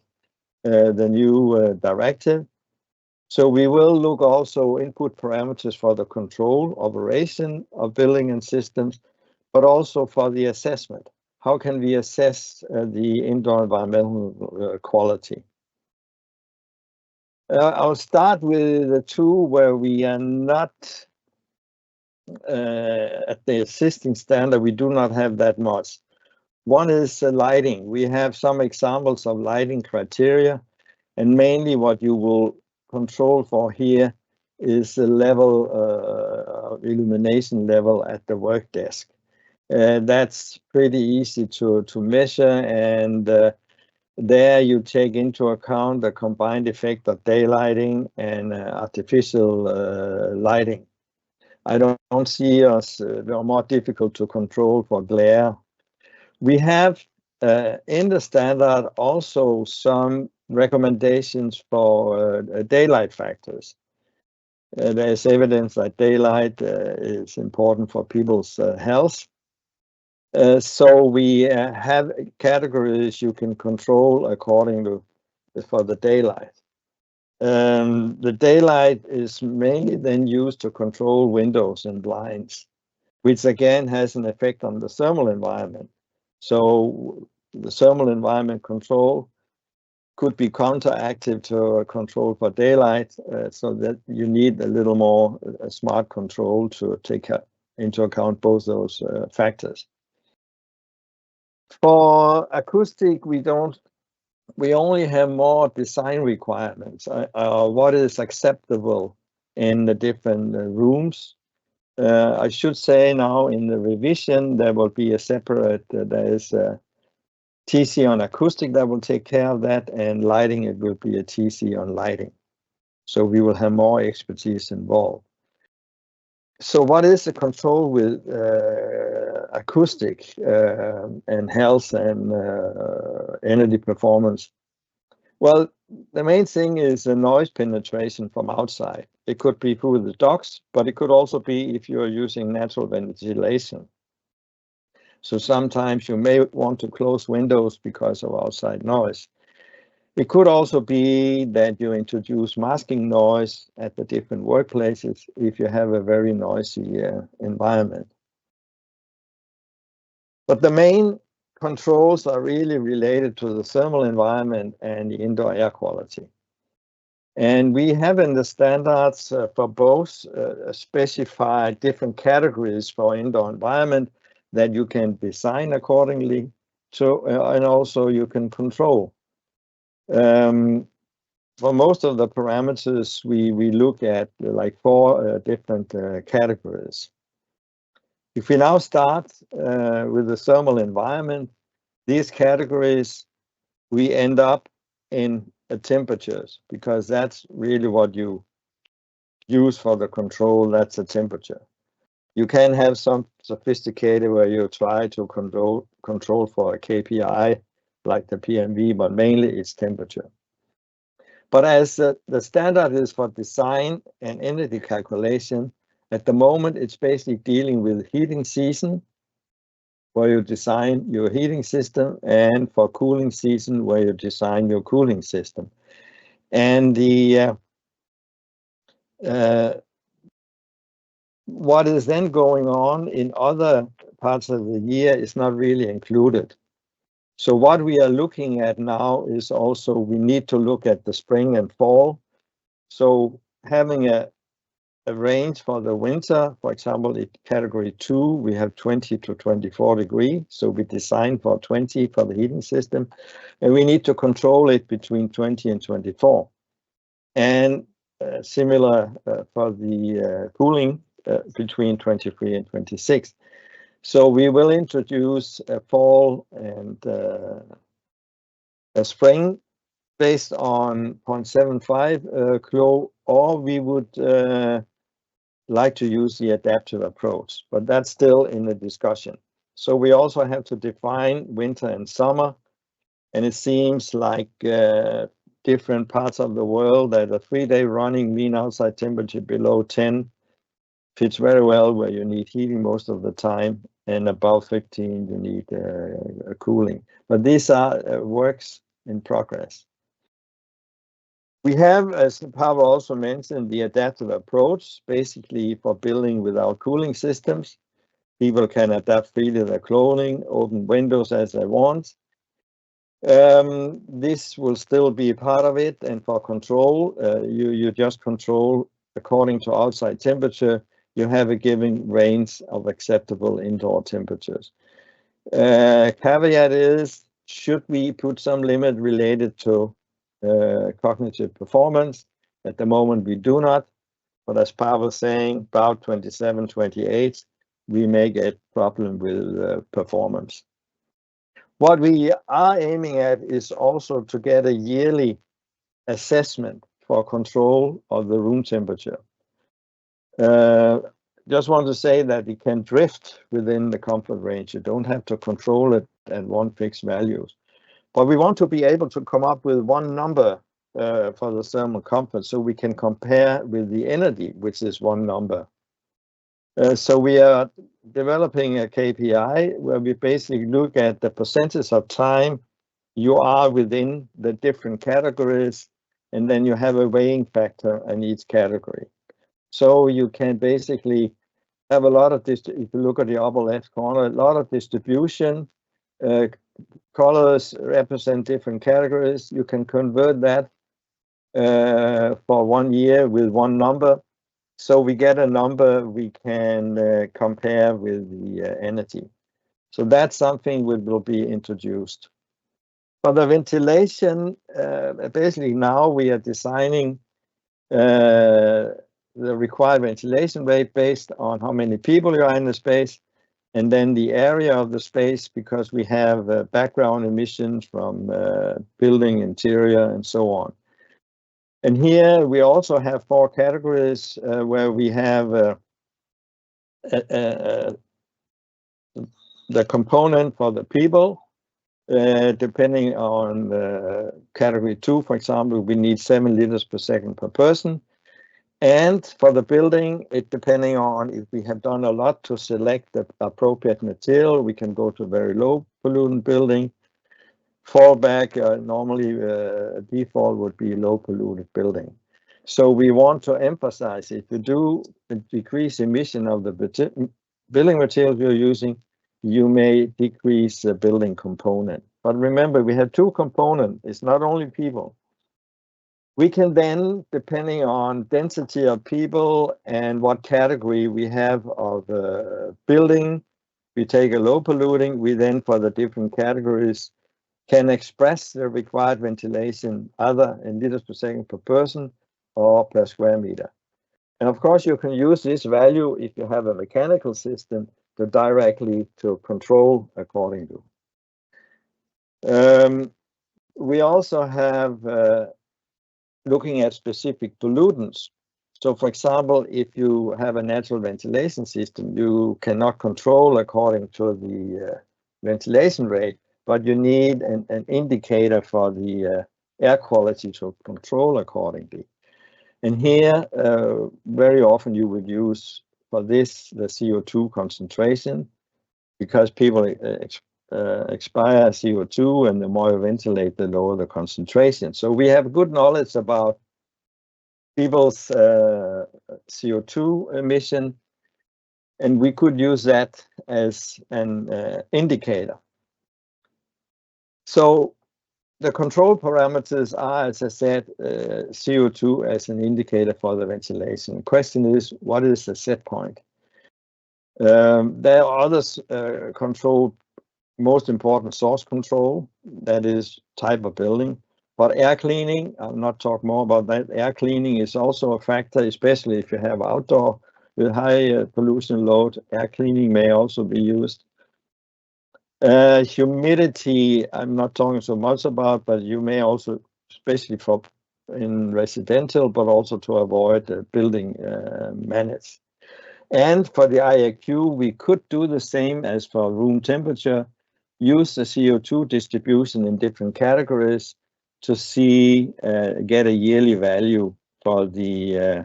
the new directive. So we will look also input parameters for the control operation of building and systems, but also for the assessment. How can we assess the indoor environmental quality? I'll start with the 2 where we are not at the existing standard. We do not have that much. One is lighting. We have some examples of lighting criteria, and mainly what you will control for here is the level of illumination level at the work desk. That's pretty easy to measure, and there you take into account the combined effect of daylighting and artificial lighting. I don't see us, they are more difficult to control for glare. We have in the standard also some recommendations for daylight factors. There is evidence that daylight is important for people's health. So we have categories you can control according to for the daylight. The daylight is mainly then used to control windows and blinds, which again has an effect on the thermal environment. So the thermal environment control could be counteractive to a control for daylight, so that you need a little more smart control to take into account both those factors. For acoustic, we only have more design requirements. What is acceptable in the different rooms. I should say now in the revision there will be a separate. There is a TC on acoustic that will take care of that, and lighting, it will be a TC on lighting. So we will have more expertise involved. So what is the control with acoustic and health and energy performance? Well, the main thing is the noise penetration from outside. It could be through the ducts, but it could also be if you're using natural ventilation. So sometimes you may want to close windows because of outside noise. It could also be that you introduce masking noise at the different workplaces if you have a very noisy environment. But the main controls are really related to the thermal environment and the indoor air quality. And we have in the standards for both specified different categories for indoor environment that you can design accordingly to, and also you can control. For most of the parameters, we look at like 4 different categories. If we now start with the thermal environment, these categories, we end up in temperatures, because that's really what you use for the control, that's the temperature. You can have some sophisticated where you try to control for a KPI like the PMV, but mainly it's temperature. But as the standard is for design and energy calculation, at the moment it's basically dealing with heating season, where you design your heating system, and for cooling season, where you design your cooling system. And the what is then going on in other parts of the year is not really included. So what we are looking at now is also we need to look at the spring and fall. So having a range for the winter, for example, in category 2, we have 20 to 24 degrees. So we design for 20 for the heating system, and we need to control it between 20 and 24. And similar for the cooling between 23 and 26. So we will introduce a fall and a spring based on 0.75 kilo, or we would like to use the adaptive approach, but that's still in the discussion. So we also have to define winter and summer, and it seems like different parts of the world that a 3-day running mean outside temperature below 10 fits very well, where you need heating most of the time, and above 15 you need a cooling. But these are works in progress. We have, as Pavel also mentioned, the adaptive approach, basically for building without cooling systems. People can adapt freely their clothing, open windows as they want. This will still be part of it, and for control, you just control according to outside temperature. You have a given range of acceptable indoor temperatures. Caveat is, should we put some limit related to cognitive performance? At the moment we do not, but as Pavel was saying, about 27, 28, we may get problem with performance. What we are aiming at is also to get a yearly assessment for control of the room temperature. Just want to say that it can drift within the comfort range. You don't have to control it at one fixed values. But we want to be able to come up with one number for the thermal comfort, so we can compare with the energy, which is one number. So we are developing a KPI where we basically look at the percentage of time you are within the different categories, and then you have a weighing factor in each category. So you can basically have a lot of this. If you look at the upper left corner, a lot of distribution. Colors represent different categories. You can convert that for 1 year with one number. So we get a number we can compare with the energy. So that's something which will be introduced. For the ventilation, basically now we are designing the required ventilation rate based on how many people you are in the space, and then the area of the space, because we have background emissions from building interior and so on. And here we also have 4 categories where we have the component for the people. Depending on category 2, for example, we need 7 liters per second per person. And for the building, it depending on if we have done a lot to select the appropriate material, we can go to very low pollutant building. Fallback, normally default would be low polluted building. So we want to emphasize, if you do decrease emission of the building materials you're using, you may decrease the building component. But remember, we have two components. It's not only people. We can then, depending on density of people and what category we have of building, we take a low polluting, we then for the different categories can express the required ventilation either in liters per second per person or per square meter. And of course, you can use this value if you have a mechanical system to directly to control according to. We also have looking at specific pollutants. So for example, if you have a natural ventilation system, you cannot control according to the ventilation rate, but you need an indicator for the air quality to control accordingly. And here, very often you would use for this the CO2 concentration, because people expire CO2, and the more you ventilate, the lower the concentration. So we have good knowledge about people's CO2 emission, and we could use that as an indicator. So the control parameters are, as I said, CO2 as an indicator for the ventilation. The question is, what is the set point? There are others control, most important source control, that is type of building. But air cleaning, I'll not talk more about that. Air cleaning is also a factor, especially if you have outdoor with high pollution load. Air cleaning may also be used. Humidity, I'm not talking so much about, but you may also, especially for in residential, but also to avoid building manage. And for the IAQ, we could do the same as for room temperature, use the CO2 distribution in different categories to see, get a yearly value for the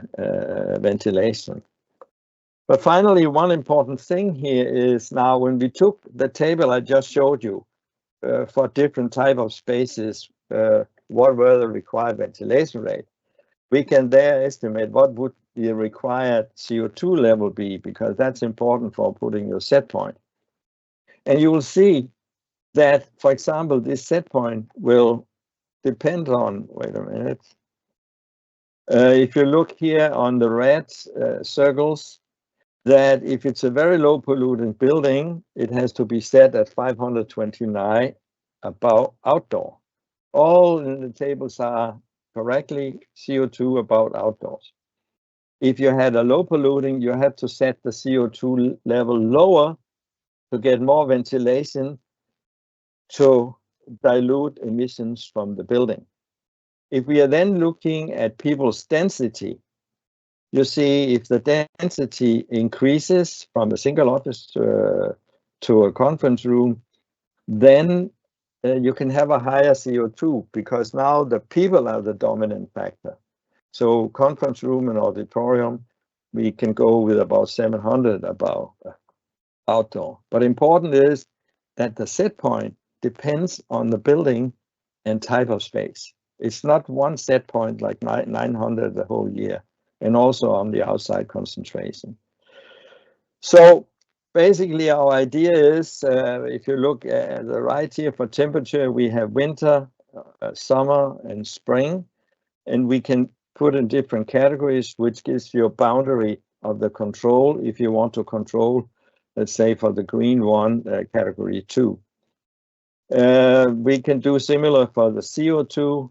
ventilation. But finally, one important thing here is now when we took the table I just showed you for different type of spaces, what were the required ventilation rate, we can there estimate what would the required CO2 level be, because that's important for putting your set point. And you will see that, for example, this set point will depend on, wait a minute, if you look here on the red circles, that if it's a very low pollutant building, it has to be set at 529 about outdoor. All in the tables are correctly CO2 about outdoors. If you had a low polluting, you have to set the CO2 level lower to get more ventilation to dilute emissions from the building. If we are then looking at people's density, you see if the density increases from a single office to a conference room, then you can have a higher CO2, because now the people are the dominant factor. So conference room and auditorium, we can go with about 700 about outdoor. But important is that the set point depends on the building and type of space. It's not one set point like 900 the whole year, and also on the outside concentration. So basically our idea is, if you look at the right here for temperature, we have winter, summer and spring, and we can put in different categories, which gives you a boundary of the control if you want to control, let's say for the green one, category 2. We can do similar for the CO2.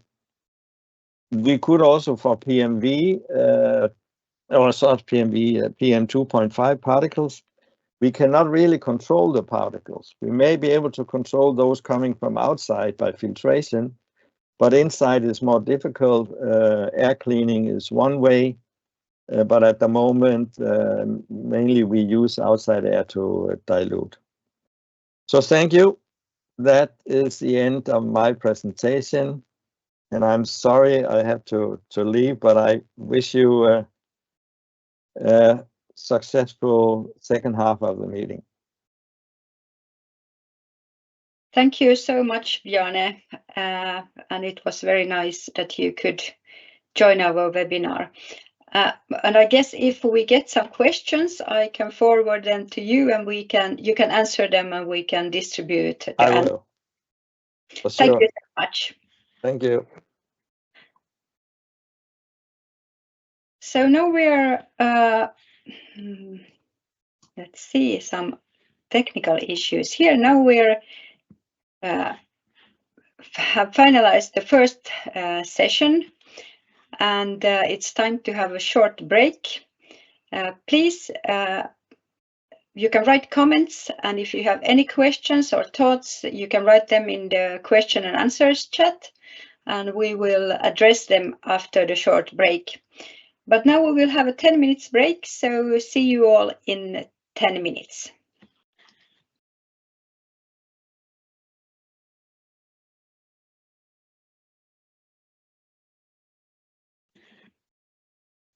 We could also for PMV, or not PMV, PM 2.5 particles. We cannot really control the particles. We may be able to control those coming from outside by filtration, but inside is more difficult. Air cleaning is one way, but at the moment, mainly we use outside air to dilute. So thank you. That is the end of my presentation. And I'm sorry I have to leave, but I wish you a successful second half of the meeting. Thank you so much, Bjarne. And it was very nice that you could join our webinar. And I guess if we get some questions, I can forward them to you, and you can answer them, and we can distribute the I answer. will. For Thank sure. you so much. Thank you. So now we are, let's see, some technical issues here. Now we're have finalized the first session, and it's time to have a short break. Please, you can write comments, and if you have any questions or thoughts, you can write them in the question and answers chat, and we will address them after the short break. But now we will have a 10 minutes break, so see you all in 10 minutes.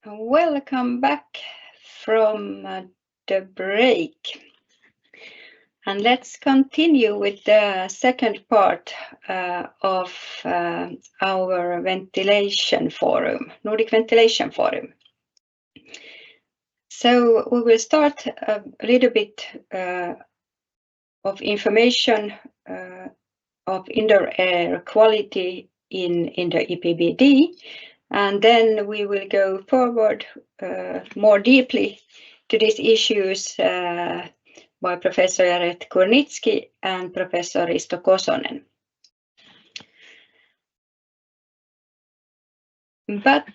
Welcome back from the break. And let's continue with the second part of our ventilation forum, Nordic Ventilation Forum. So we will start a little bit of information of indoor air quality in the EPBD, and then we will go forward more deeply to these issues by Professor Jaret Kurnitski and Professor Risto Kosonen. But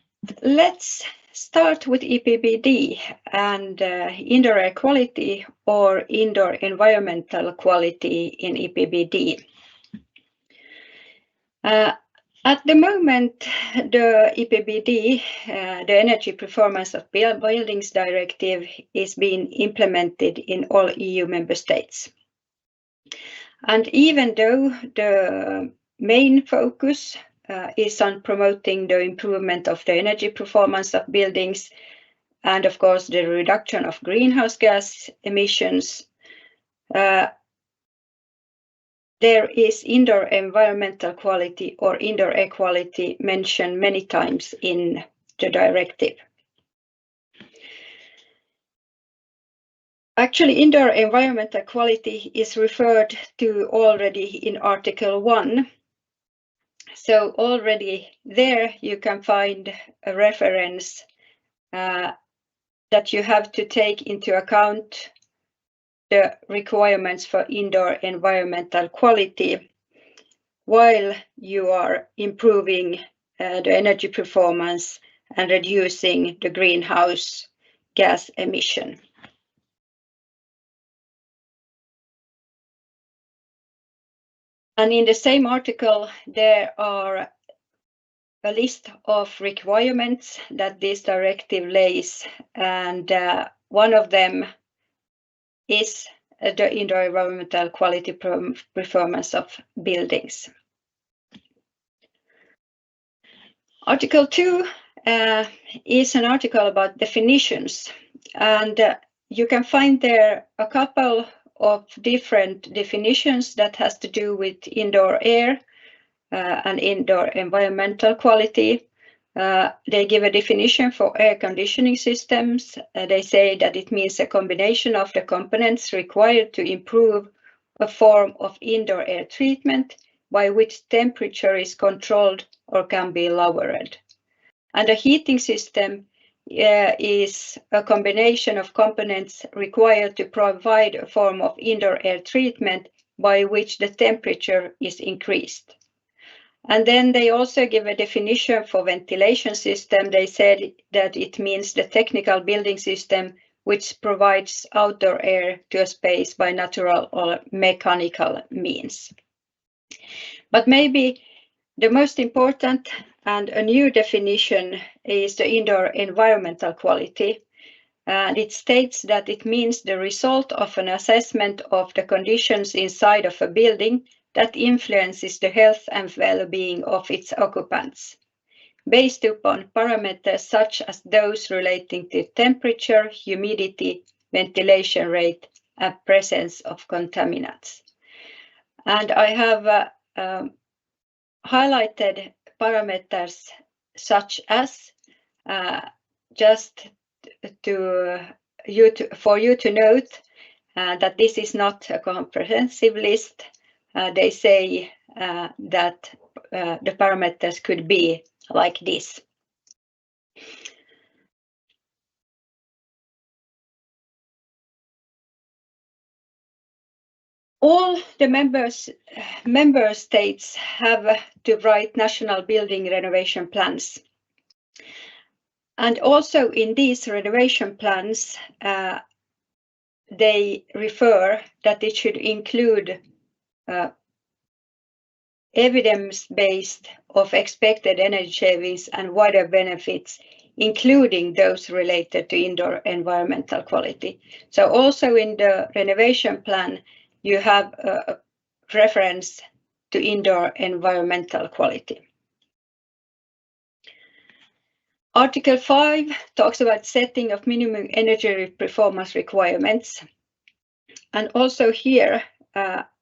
let's start with EPBD and indoor air quality or indoor environmental quality in EPBD. At the moment, the EPBD, the Energy Performance of Buildings Directive, is being implemented in all EU member states. And even though the main focus is on promoting the improvement of the energy performance of buildings and, of course, the reduction of greenhouse gas emissions, there is indoor environmental quality or indoor air quality mentioned many times in the directive. Actually, indoor environmental quality is referred to already in Article 1. So already there you can find a reference that you have to take into account the requirements for indoor environmental quality while you are improving the energy performance and reducing the greenhouse gas emission. And in the same article, there are a list of requirements that this directive lays, and one of them is the indoor environmental quality performance of buildings. Article 2 is an article about definitions, and you can find there a couple of different definitions that has to do with indoor air and indoor environmental quality. They give a definition for air conditioning systems. They say that it means a combination of the components required to improve a form of indoor air treatment by which temperature is controlled or can be lowered. And a heating system is a combination of components required to provide a form of indoor air treatment by which the temperature is increased. And then they also give a definition for ventilation system. They said that it means the technical building system which provides outdoor air to a space by natural or mechanical means. But maybe the most important and a new definition is the indoor environmental quality. And it states that it means the result of an assessment of the conditions inside of a building that influences the health and well-being of its occupants, based upon parameters such as those relating to temperature, humidity, ventilation rate, and presence of contaminants. And I have highlighted parameters such as just for you to note that this is not a comprehensive list. They say that the parameters could be like this. All the member states have to write national building renovation plans. And also in these renovation plans, they refer that it should include evidence-based of expected energy savings and wider benefits, including those related to indoor environmental quality. So also in the renovation plan, you have a reference to indoor environmental quality. Article 5 talks about setting of minimum energy performance requirements. And also here,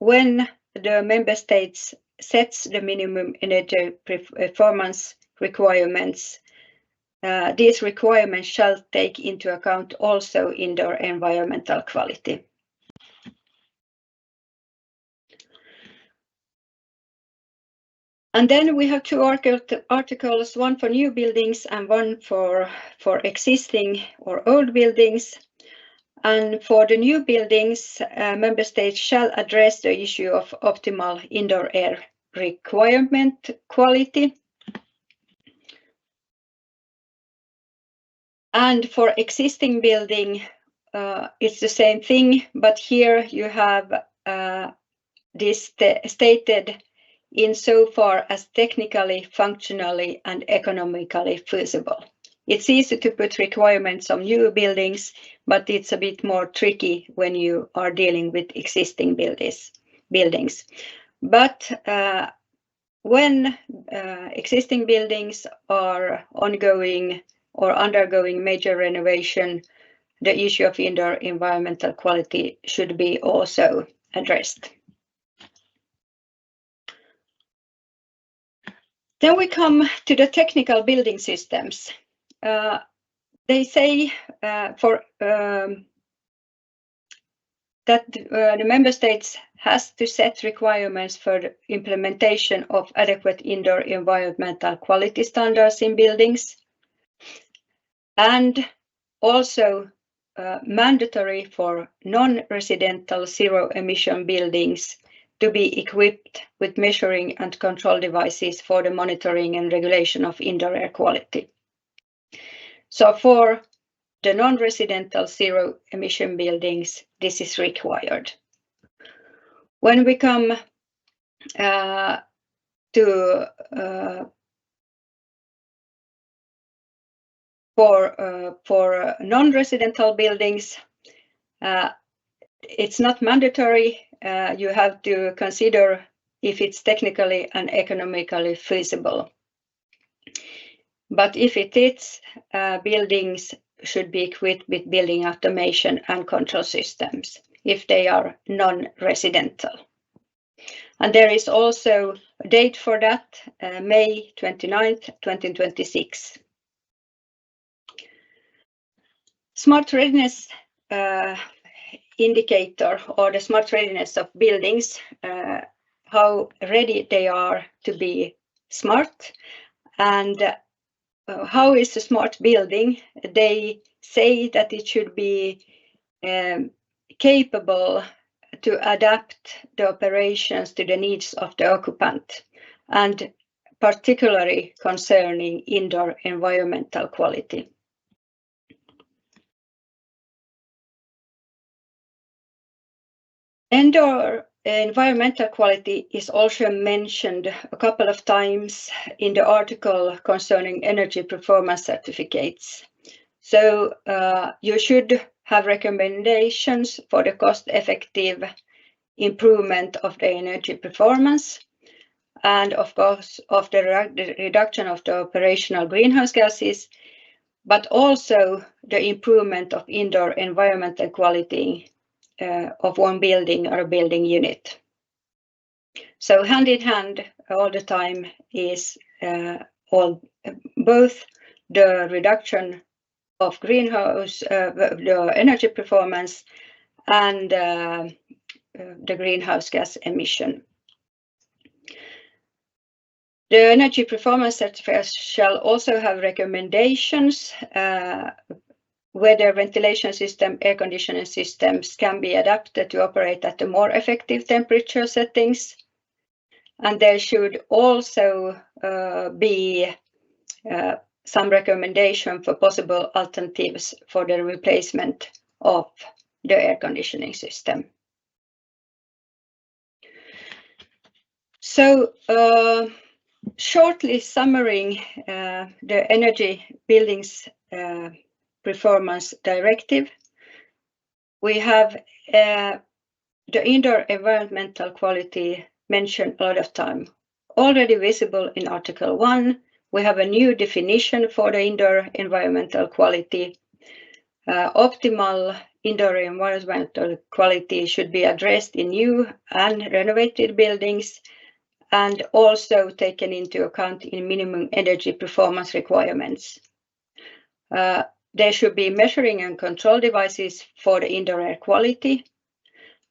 when the member states sets the minimum energy performance requirements, these requirements shall take into account also indoor environmental quality. And then we have two articles, one for new buildings and one for existing or old buildings. And for the new buildings, member states shall address the issue of optimal indoor air requirement quality. And for existing building, it's the same thing, but here you have this stated insofar as technically, functionally, and economically feasible. It's easy to put requirements on new buildings, but it's a bit more tricky when you are dealing with existing buildings. But when existing buildings are ongoing or undergoing major renovation, the issue of indoor environmental quality should be also addressed. Then we come to the technical building systems. They say that the member states has to set requirements for the implementation of adequate indoor environmental quality standards in buildings, and also mandatory for non-residential zero-emission buildings to be equipped with measuring and control devices for the monitoring and regulation of indoor air quality. So for the non-residential zero-emission buildings, this is required. When we come for non-residential buildings, it's not mandatory. You have to consider if it's technically and economically feasible. But if it is, buildings should be equipped with building automation and control systems if they are non-residential. And there is also a date for that, May 29th, 2026. Smart readiness indicator, or the smart readiness of buildings, how ready they are to be smart, and how is a smart building? They say that it should be capable to adapt the operations to the needs of the occupant, and particularly concerning indoor environmental quality. Indoor environmental quality is also mentioned a couple of times in the article concerning energy performance certificates. So you should have recommendations for the cost-effective improvement of the energy performance, and of course of the reduction of the operational greenhouse gases, but also the improvement of indoor environmental quality of one building or a building unit. So hand in hand all the time is both the reduction of greenhouse, the energy performance, and the greenhouse gas emission. The energy performance certificates shall also have recommendations whether ventilation system, air conditioning systems can be adapted to operate at the more effective temperature settings. And there should also be some recommendation for possible alternatives for the replacement of the air conditioning system. So shortly summarizing the Energy Buildings Performance Directive, we have the indoor environmental quality mentioned a lot of time. Already visible in Article 1, we have a new definition for the indoor environmental quality. Optimal indoor environmental quality should be addressed in new and renovated buildings, and also taken into account in minimum energy performance requirements. There should be measuring and control devices for the indoor air quality,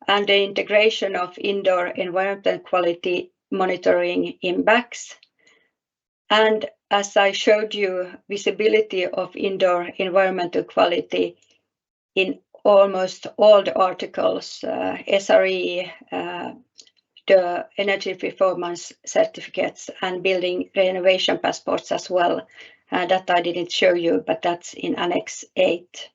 and the integration of indoor environmental quality monitoring in BACs. And as I showed you, visibility of indoor environmental quality in almost all the articles, SRE, the energy performance certificates, and building renovation passports as well. That I didn't show you, but that's in Annex 8.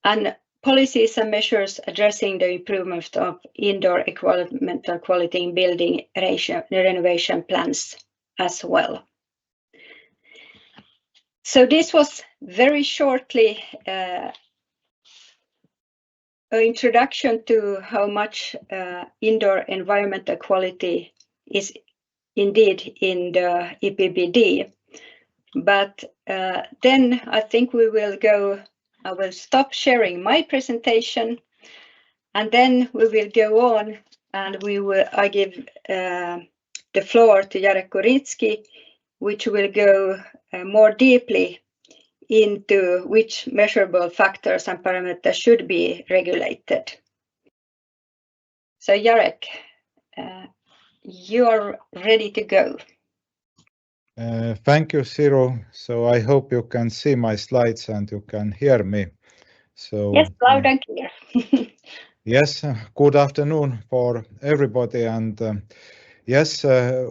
And policies and measures addressing the improvement of indoor environmental quality in building renovation plans as well. So this was very shortly an introduction to how much indoor environmental quality is indeed in the EPBD. But then I think we will go, I will stop sharing my presentation, and then we will go on, and I give the floor to Jarek Kurinski, which will go more deeply into which measurable factors and parameters should be regulated. So Jarek, you are ready to go. Thank you, Siro. So I hope you can see my slides and you can hear me. So yes, loud and clear. Yes, good afternoon for everybody. And yes,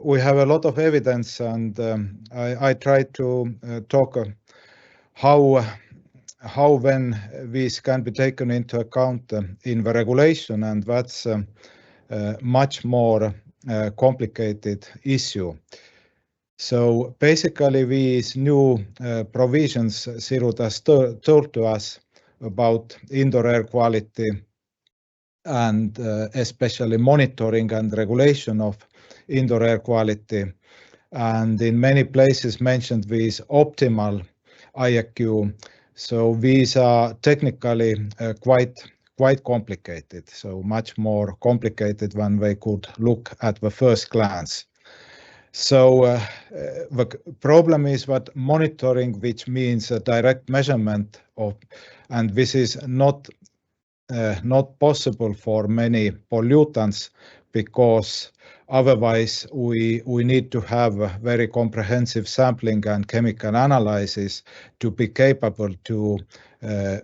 we have a lot of evidence, and I try to talk how when these can be taken into account in the regulation, and that's a much more complicated issue. So basically, these new provisions Siro has told to us about indoor air quality and especially monitoring and regulation of indoor air quality, and in many places mentioned these optimal IAQ. So these are technically quite complicated, so much more complicated than they could look at the first glance. So the problem is that monitoring, which means a direct measurement of, and this is not possible for many pollutants, because otherwise we need to have a very comprehensive sampling and chemical analysis to be capable to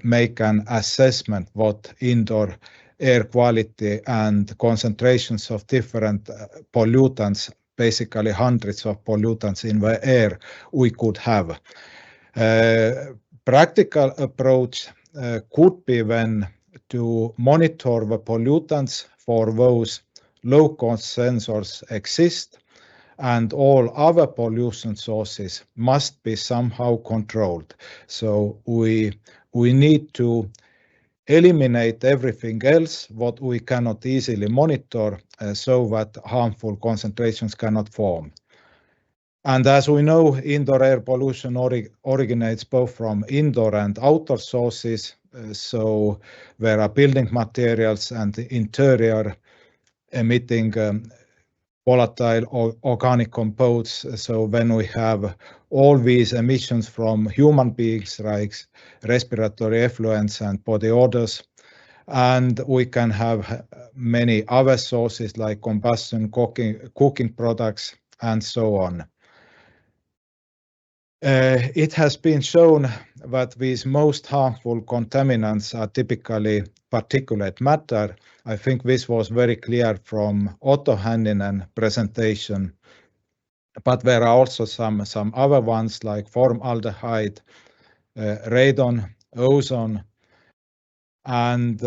make an assessment what indoor air quality and concentrations of different pollutants, basically hundreds of pollutants in the air, we could have. Practical approach could be then to monitor the pollutants for those low-cost sensors exist, and all other pollution sources must be somehow controlled. So we need to eliminate everything else what we cannot easily monitor, so that harmful concentrations cannot form. And as we know, indoor air pollution originates both from indoor and outdoor sources. So there are building materials and interior emitting volatile organic compounds. So when we have all these emissions from human beings, like respiratory effluents and body odors, and we can have many other sources like combustion, cooking products, and so on. It has been shown that these most harmful contaminants are typically particulate matter. I think this was very clear from Otto Hänninen presentation, but there are also some other ones like formaldehyde, radon, ozone, and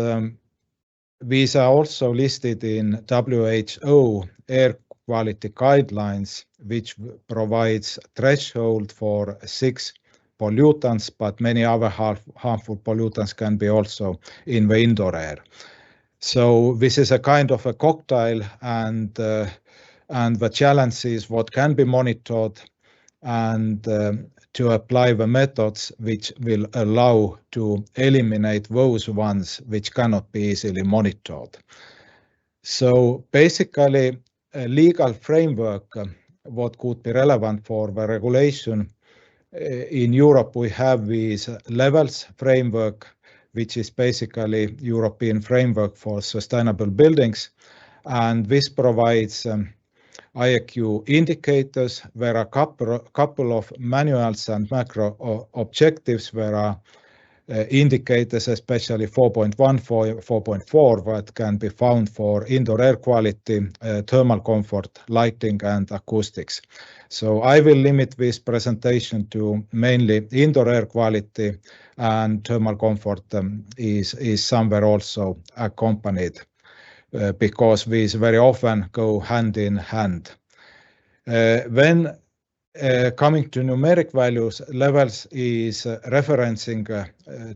these are also listed in WHO air quality guidelines, which provides threshold for 6 pollutants, but many other harmful pollutants can be also in the indoor air. So this is a kind of a cocktail, and the challenge is what can be monitored and to apply the methods which will allow to eliminate those ones which cannot be easily monitored. So basically, a legal framework, what could be relevant for the regulation. In Europe, we have these levels framework, which is basically European framework for sustainable buildings, and this provides IAQ indicators. There are a couple of manuals and macro objectives. There are indicators, especially 4.1, 4.4, that can be found for indoor air quality, thermal comfort, lighting, and acoustics. So I will limit this presentation to mainly indoor air quality, and thermal comfort is somewhere also accompanied. Because these very often go hand in hand. When coming to numeric values, levels is referencing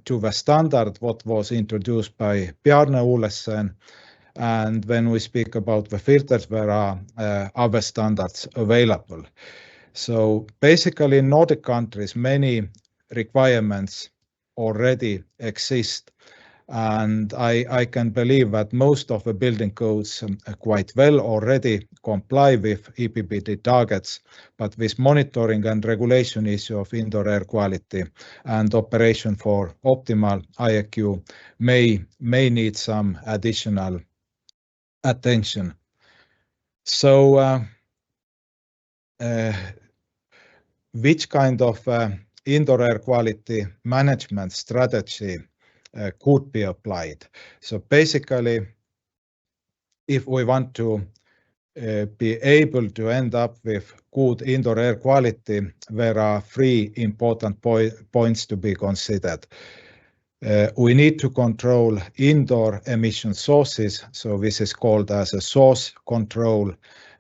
to the standard what was introduced by Bjarne Olesen, and when we speak about the filters, there are other standards available. So basically in Nordic countries, many requirements already exist, and I can believe that most of the building codes quite well already comply with EPBD targets, but this monitoring and regulation issue of indoor air quality and operation for optimal IAQ may need some additional attention. So which kind of indoor air quality management strategy could be applied? So basically, if we want to be able to end up with good indoor air quality, there are 3 important points to be considered. We need to control indoor emission sources, so this is called as a source control.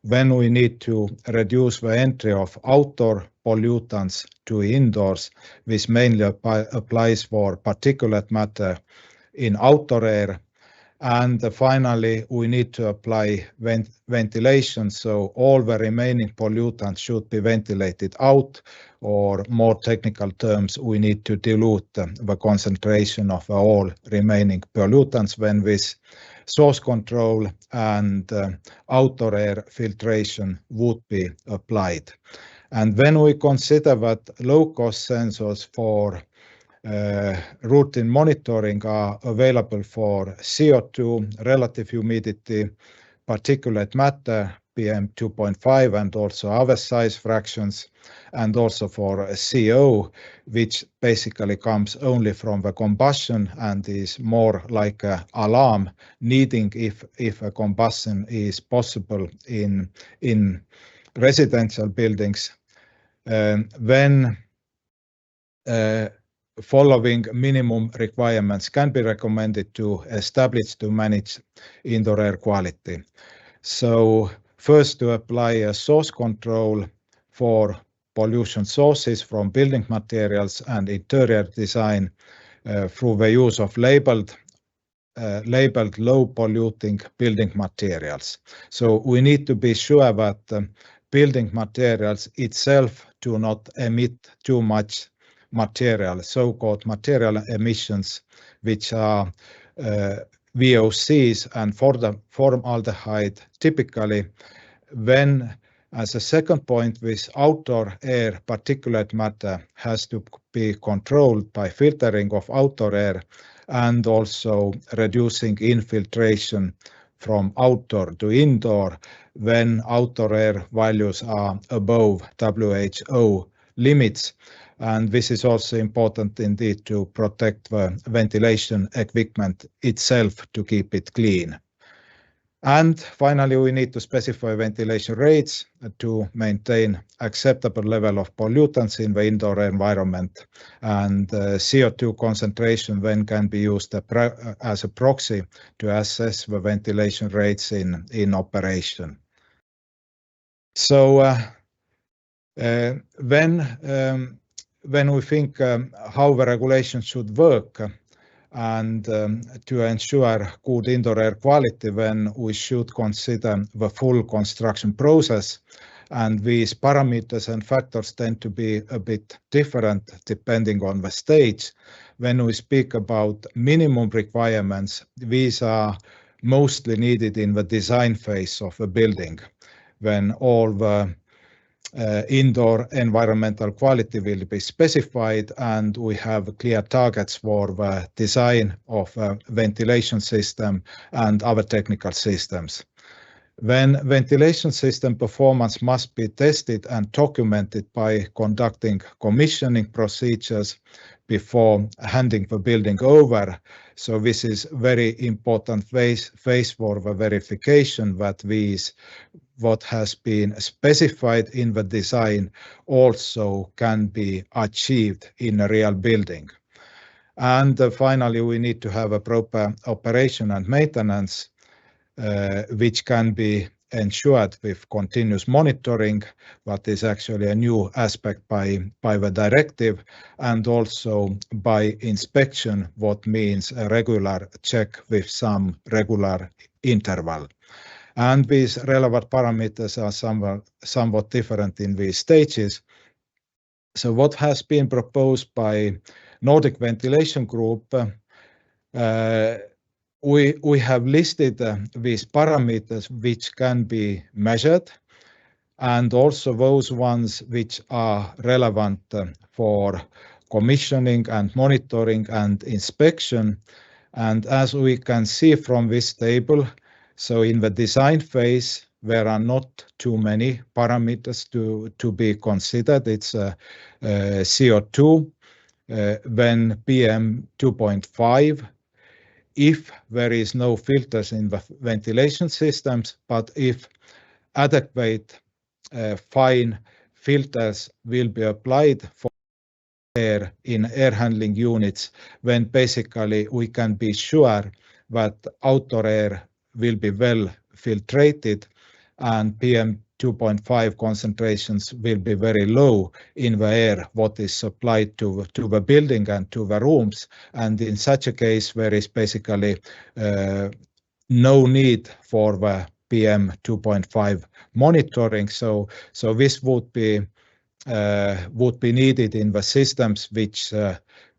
Then we need to reduce the entry of outdoor pollutants to indoors, which mainly applies for particulate matter in outdoor air. And finally, we need to apply ventilation, so all the remaining pollutants should be ventilated out, or more technical terms, we need to dilute the concentration of all remaining pollutants when this source control and outdoor air filtration would be applied. And when we consider that low-cost sensors for routine monitoring are available for CO2, relative humidity, particulate matter, PM2.5, and also other size fractions, and also for CO, which basically comes only from the combustion and is more like an alarm needing if a combustion is possible in residential buildings. When following minimum requirements can be recommended to establish to manage indoor air quality. So first, to apply a source control for pollution sources from building materials and interior design through the use of labeled low polluting building materials. So we need to be sure that building materials itself do not emit too much material, so-called material emissions, which are VOCs and formaldehyde. Typically, when, as a second point, this outdoor air particulate matter has to be controlled by filtering of outdoor air and also reducing infiltration from outdoor to indoor when outdoor air values are above WHO limits. And this is also important indeed to protect the ventilation equipment itself to keep it clean. And finally, we need to specify ventilation rates to maintain acceptable level of pollutants in the indoor environment. And CO2 concentration then can be used as a proxy to assess the ventilation rates in operation. So when we think how the regulation should work, and to ensure good indoor air quality, then we should consider the full construction process. And these parameters and factors tend to be a bit different depending on the stage. When we speak about minimum requirements, these are mostly needed in the design phase of a building, when all the indoor environmental quality will be specified and we have clear targets for the design of a ventilation system and other technical systems. When ventilation system performance must be tested and documented by conducting commissioning procedures before handing the building over. So this is very important phase for the verification that what has been specified in the design also can be achieved in a real building. And finally, we need to have a proper operation and maintenance, which can be ensured with continuous monitoring, what is actually a new aspect by the directive, and also by inspection, what means a regular check with some regular interval. And these relevant parameters are somewhat different in these stages. So what has been proposed by Nordic Ventilation Group, we have listed these parameters which can be measured, and also those ones which are relevant for commissioning and monitoring and inspection. And as we can see from this table, so in the design phase, there are not too many parameters to be considered. It's CO2, then PM 2.5, if there is no filters in the ventilation systems, but if adequate fine filters will be applied for air in air handling units, then basically we can be sure that outdoor air will be well filtrated and PM 2.5 concentrations will be very low in the air what is supplied to the building and to the rooms. And in such a case, there is basically no need for the PM 2.5 monitoring. So this would be needed in the systems which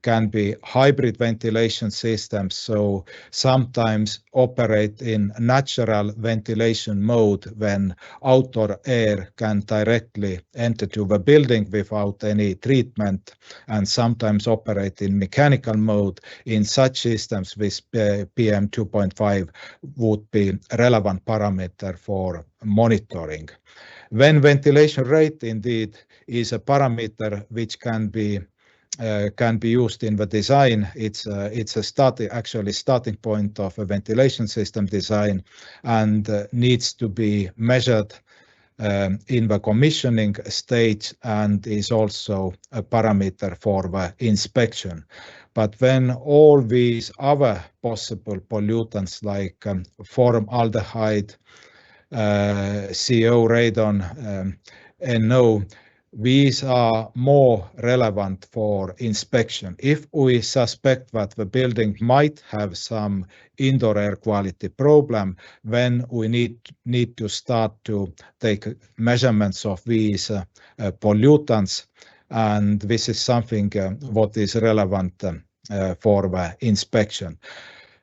can be hybrid ventilation systems, so sometimes operate in natural ventilation mode when outdoor air can directly enter to the building without any treatment, and sometimes operate in mechanical mode. In such systems, this PM 2.5 would be a relevant parameter for monitoring. When ventilation rate indeed is a parameter which can be used in the design, it's a starting point of a ventilation system design, and needs to be measured in the commissioning stage, and is also a parameter for the inspection. But when all these other possible pollutants like formaldehyde, CO, radon, NO, these are more relevant for inspection. If we suspect that the building might have some indoor air quality problem, then we need to start to take measurements of these pollutants, and this is something what is relevant for the inspection.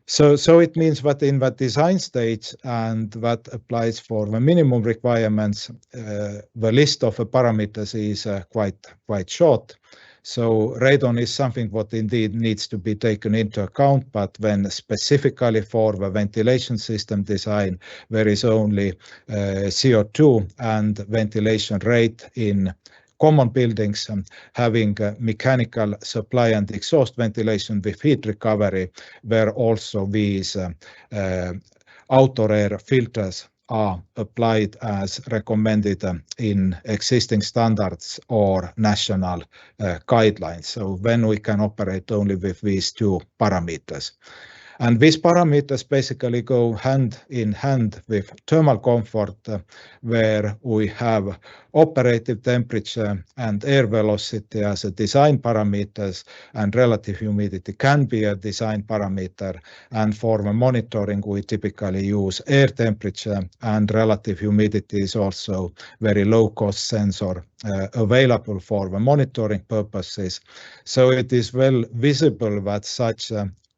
So it means that in the design stage, and that applies for the minimum requirements, the list of the parameters is quite short. So radon is something what indeed needs to be taken into account, but when specifically for the ventilation system design, there is only CO2 and ventilation rate in common buildings, having mechanical supply and exhaust ventilation with heat recovery, where also these outdoor air filters are applied as recommended in existing standards or national guidelines. So then we can operate only with these two parameters. And these parameters basically go hand in hand with thermal comfort, where we have operative temperature and air velocity as a design parameters, and relative humidity can be a design parameter. And for the monitoring, we typically use air temperature, and relative humidity is also very low-cost sensor available for the monitoring purposes. So it is well visible that such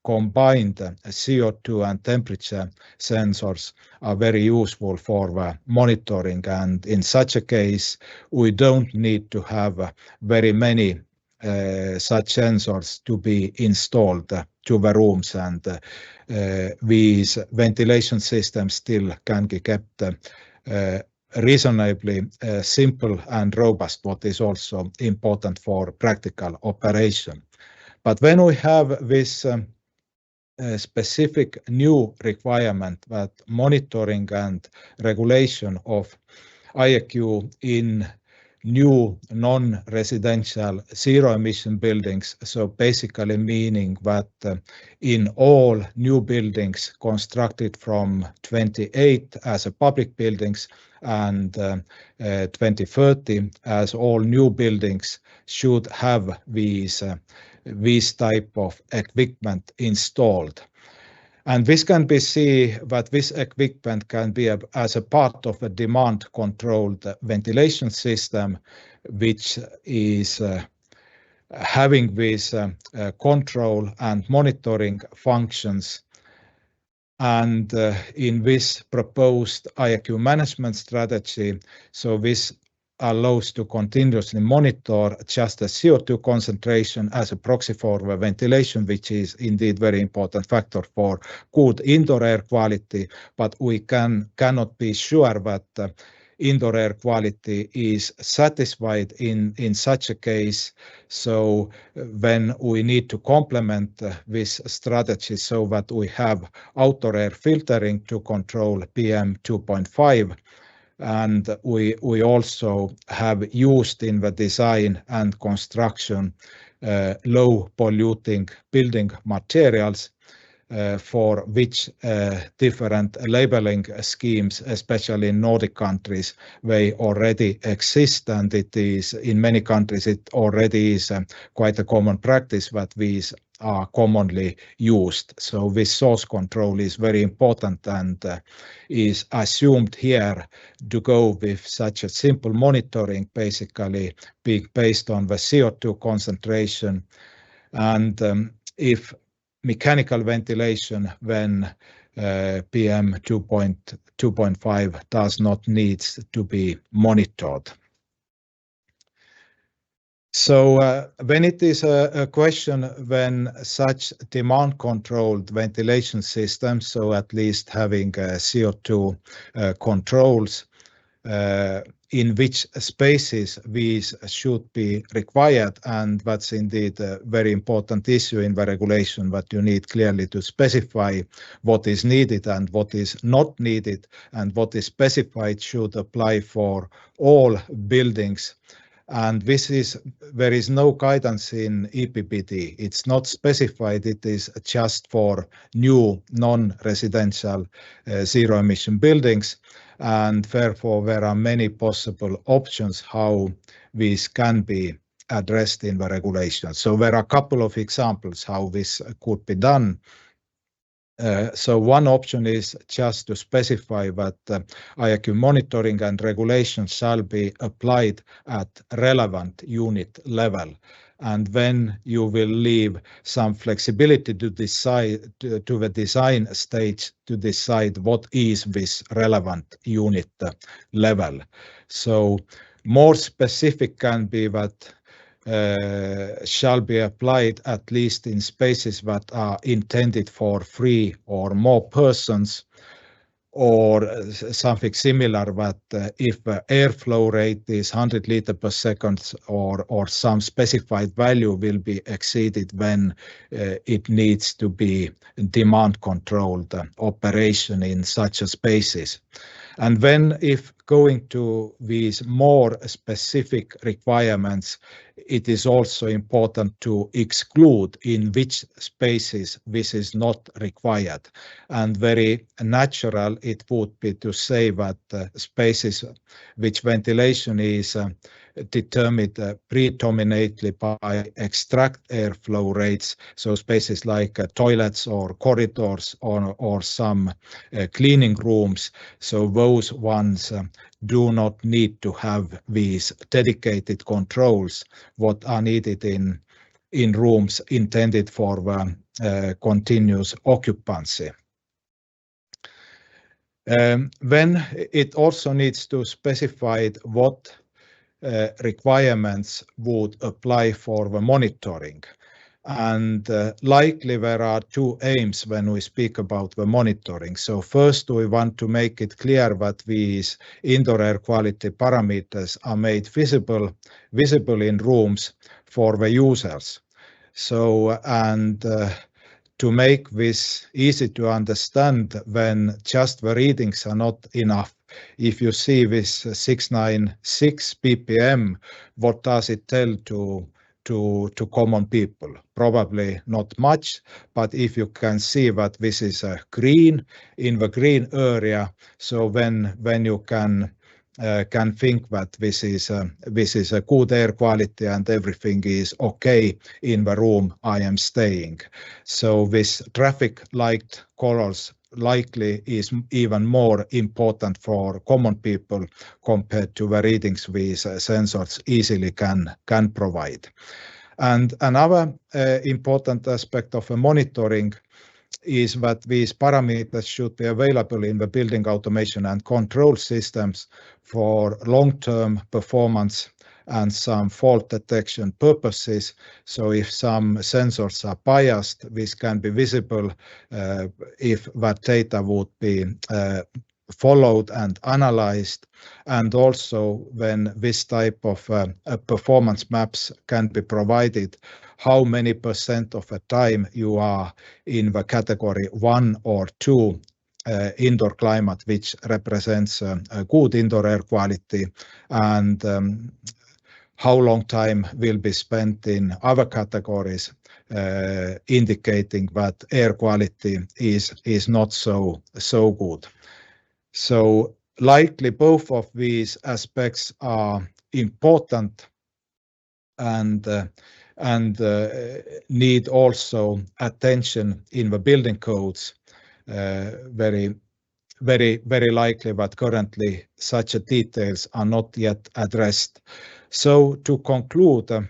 combined CO2 and temperature sensors are very useful for the monitoring, and in such a case we don't need to have very many such sensors to be installed to the rooms, and these ventilation systems still can be kept reasonably simple and robust, what is also important for practical operation. But when we have this specific new requirement that monitoring and regulation of IAQ in new non-residential zero-emission buildings, so basically meaning that in all new buildings constructed from 28 as a public buildings and 2030 as all new buildings should have these type of equipment installed. And this can be seen that this equipment can be as a part of a demand-controlled ventilation system, which is having these control and monitoring functions. And in this proposed IAQ management strategy, so this allows to continuously monitor just the CO2 concentration as a proxy for the ventilation, which is indeed very important factor for good indoor air quality, but we cannot be sure that indoor air quality is satisfied in such a case. So when we need to complement this strategy so that we have outdoor air filtering to control PM 2.5, and we also have used in the design and construction low polluting building materials, for which different labeling schemes, especially in Nordic countries, they already exist, and it is in many countries it already is quite a common practice that these are commonly used. So this source control is very important and is assumed here to go with such a simple monitoring, basically being based on the CO2 concentration. And if mechanical ventilation, when PM 2.5 does not need to be monitored. So when it is a question when such demand-controlled ventilation systems, so at least having CO2 controls, in which spaces these should be required, and that's indeed a very important issue in the regulation, that you need clearly to specify what is needed and what is not needed, and what is specified should apply for all buildings. And there is no guidance in EPBD. It's not specified, it is just for new non-residential zero-emission buildings. And therefore there are many possible options how these can be addressed in the regulation. So there are a couple of examples how this could be done. So one option is just to specify that IAQ monitoring and regulation shall be applied at relevant unit level. And then you will leave some flexibility to decide to the design stage to decide what is this relevant unit level. So more specific can be that shall be applied at least in spaces that are intended for 3 or more persons, or something similar that if the airflow rate is 100 liters per second or some specified value will be exceeded, then it needs to be demand controlled operation in such a spaces. And then if going to these more specific requirements, it is also important to exclude in which spaces this is not required. And very natural it would be to say that spaces which ventilation is determined predominantly by extract airflow rates, so spaces like toilets or corridors or some cleaning rooms, so those ones do not need to have these dedicated controls what are needed in rooms intended for continuous occupancy. Then it also needs to specify what requirements would apply for the monitoring. And likely there are 2 aims when we speak about the monitoring. So first we want to make it clear that these indoor air quality parameters are made visible in rooms for the users. So to make this easy to understand, when just the readings are not enough. If you see this 696 ppm, what does it tell to common people? Probably not much, but if you can see that this is a green in the green area, so when you can think that this is a good air quality and everything is okay in the room I am staying. So this traffic light colors likely is even more important for common people compared to the readings these sensors easily can provide. And another important aspect of monitoring is that these parameters should be available in the building automation and control systems for long-term performance and some fault detection purposes. So if some sensors are biased, this can be visible if that data would be followed and analyzed, and also when this type of performance maps can be provided, how many % of the time you are in the category 1 or 2 indoor climate, which represents a good indoor air quality, and how long time will be spent in other categories, indicating that air quality is not so good. So likely both of these aspects are important and need also attention in the building codes. Very likely that currently such details are not yet addressed. So to conclude,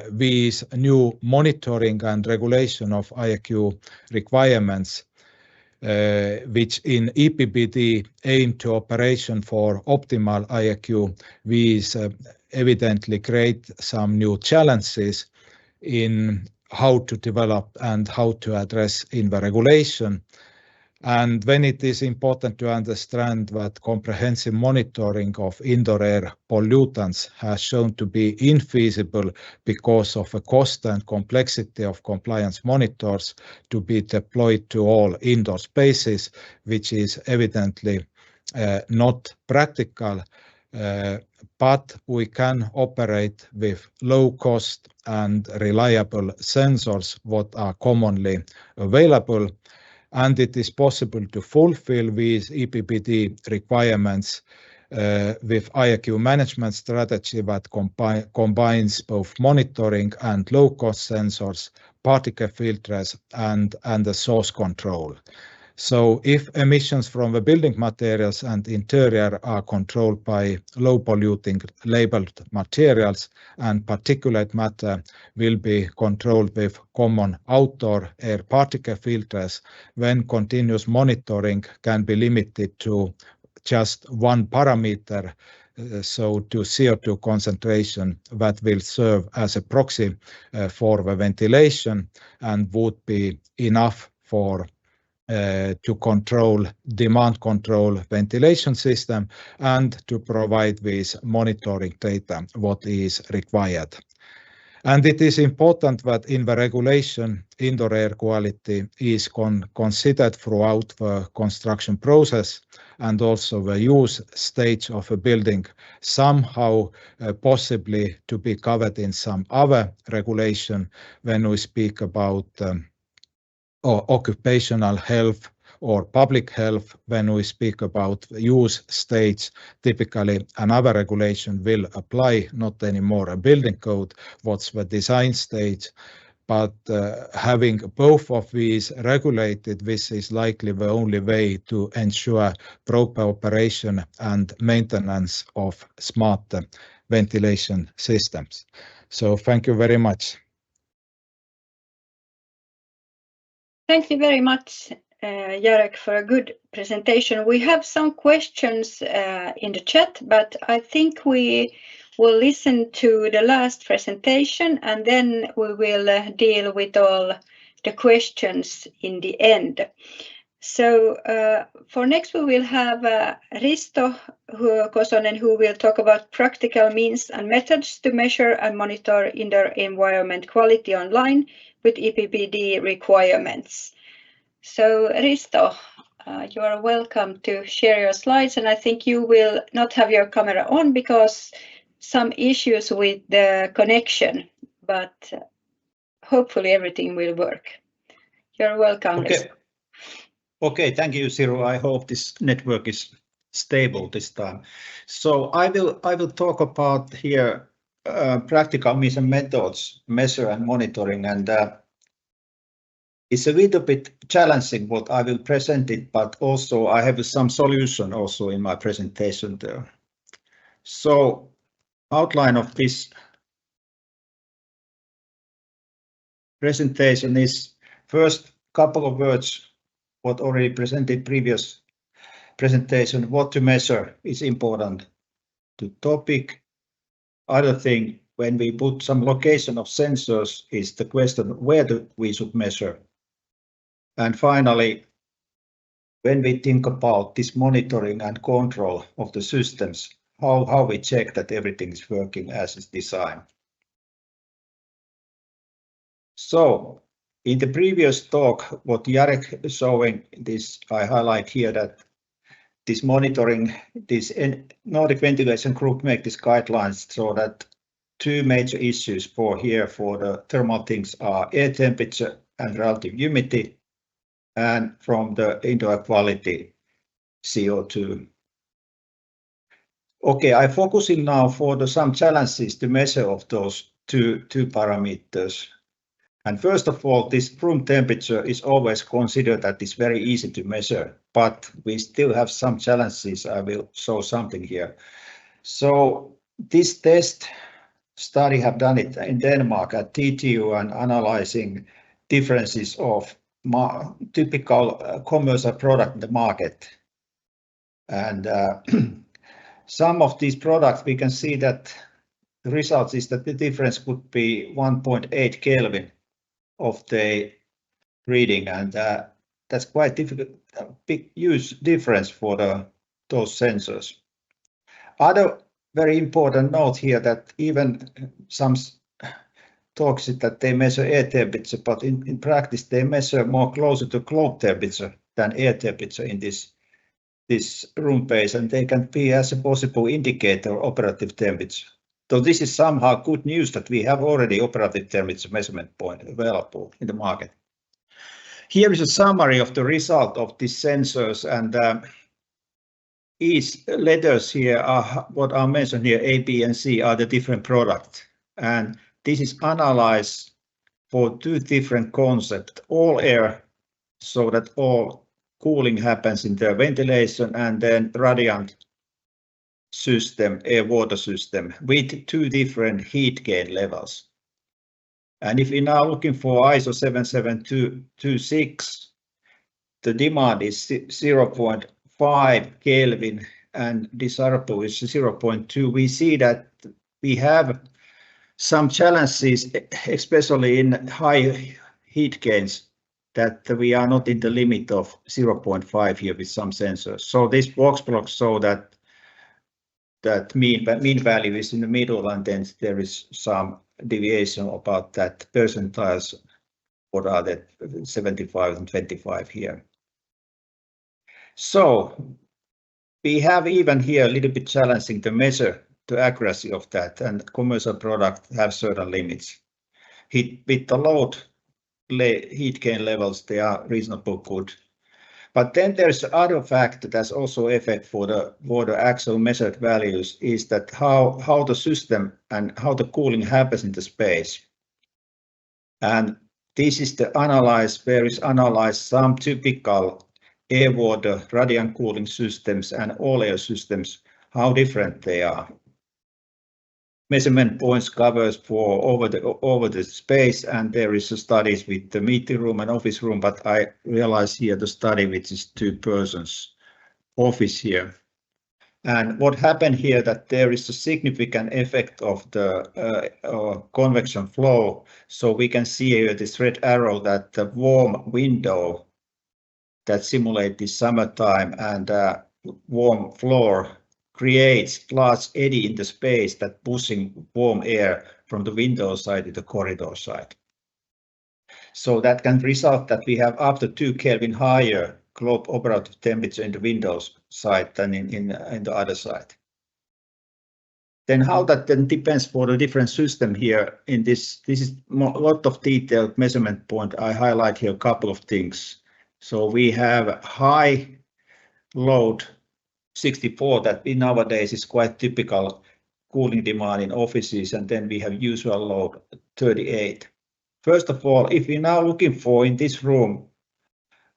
these new monitoring and regulation of IAQ requirements, which in EPBD aim to operation for optimal IAQ, these evidently create some new challenges in how to develop and how to address in the regulation. And then it is important to understand that comprehensive monitoring of indoor air pollutants has shown to be infeasible because of the cost and complexity of compliance monitors to be deployed to all indoor spaces, which is evidently not practical. But we can operate with low cost and reliable sensors what are commonly available. And it is possible to fulfill these EPBD requirements with IAQ management strategy that combines both monitoring and low-cost sensors, particle filters, and the source control. So if emissions from the building materials and interior are controlled by low-polluting labeled materials, and particulate matter will be controlled with common outdoor air particle filters, then continuous monitoring can be limited to just one parameter, so to CO2 concentration, that will serve as a proxy for the ventilation and would be enough to control demand control ventilation system and to provide this monitoring data what is required. And it is important that in the regulation, indoor air quality is considered throughout the construction process and also the use stage of a building, somehow possibly to be covered in some other regulation when we speak about or occupational health or public health. When we speak about use stage, typically another regulation will apply, not anymore a building code, what's the design stage. But having both of these regulated, this is likely the only way to ensure proper operation and maintenance of smart ventilation systems. So thank you very much. Thank you very much, Jarek, for a good presentation. We have some questions in the chat, but I think we will listen to the last presentation and then we will deal with all the questions in the end. So for next we will have Risto Kosonen, who will talk about practical means and methods to measure and monitor indoor environment quality online with EPBD requirements. So Risto, you are welcome to share your slides, and I think you will not have your camera on because some issues with the connection, but hopefully everything will work. You're welcome, Risto. Okay, thank you, Siru. I hope this network is stable this time. So I will talk about here practical means and methods, measure and monitoring, and it's a little bit challenging what I will present it, but also I have some solution also in my presentation there. So outline of this presentation is first couple of words what already presented previous presentation. What to measure is important to topic. Other thing, when we put some location of sensors, is the question where we should measure. And finally, when we think about this monitoring and control of the systems, how we check that everything is working as is designed. So in the previous talk, what Jarek is showing this, I highlight here that this monitoring, this Nordic Ventilation Group make these guidelines so that two major issues for the thermal things are air temperature and relative humidity, and from the indoor air quality, CO2. Okay, I'm focusing now for some challenges to measure of those two parameters. And first of all, this room temperature is always considered that it's very easy to measure, but we still have some challenges. I will show something here. So this test study have done it in Denmark at TTU and analyzing differences of typical commercial product in the market. And some of these products, we can see that the result is that the difference could be 1.8 Kelvin of the reading, and that's quite difficult, big huge difference for those sensors. Other very important note here that even some talks it that they measure air temperature, but in practice they measure more closer to globe temperature than air temperature in this room base, and they can be as a possible indicator of operative temperature. So this is somehow good news that we have already operative temperature measurement point available in the market. Here is a summary of the result of these sensors, and each letters here are what are mentioned here, A, B, and C are the different products. And this is analyzed for two different concepts, all air, so that all cooling happens in the ventilation, and then radiant system, air-water system, with two different heat gain levels. And if we're now looking for ISO 77226, the demand is 0.5 Kelvin and desirable is 0.2. We see that we have some challenges, especially in high heat gains, that we are not in the limit of 0.5 here with some sensors. So this box block show that mean value is in the middle, and then there is some deviation about that percentiles. What are the 75 and 25 here? So we have even here a little bit challenging to measure the accuracy of that, and commercial products have certain limits. With the load heat gain levels, they are reasonably good. But then there's other factor that's also effect for the actual measured values, is that how the system and how the cooling happens in the space. And this is the analyze, where is analyzed some typical air water radiant cooling systems and all air systems, how different they are. Measurement points covers for over the space, and there is a studies with the meeting room and office room, but I realize here the study which is 2 persons office here. And what happened here, that there is a significant effect of the convection flow. So we can see here this red arrow that the warm window that simulates the summertime and warm floor creates large eddy in the space that pushing warm air from the window side to the corridor side. So that can result that we have up to 2 Kelvin higher globe operative temperature in the windows side than in the other side. Then how that then depends for the different system here in this is a lot of detailed measurement point. I highlight here a couple of things. So we have high load 64 that nowadays is quite typical cooling demand in offices, and then we have usual load 38. First of all, if we're now looking for in this room,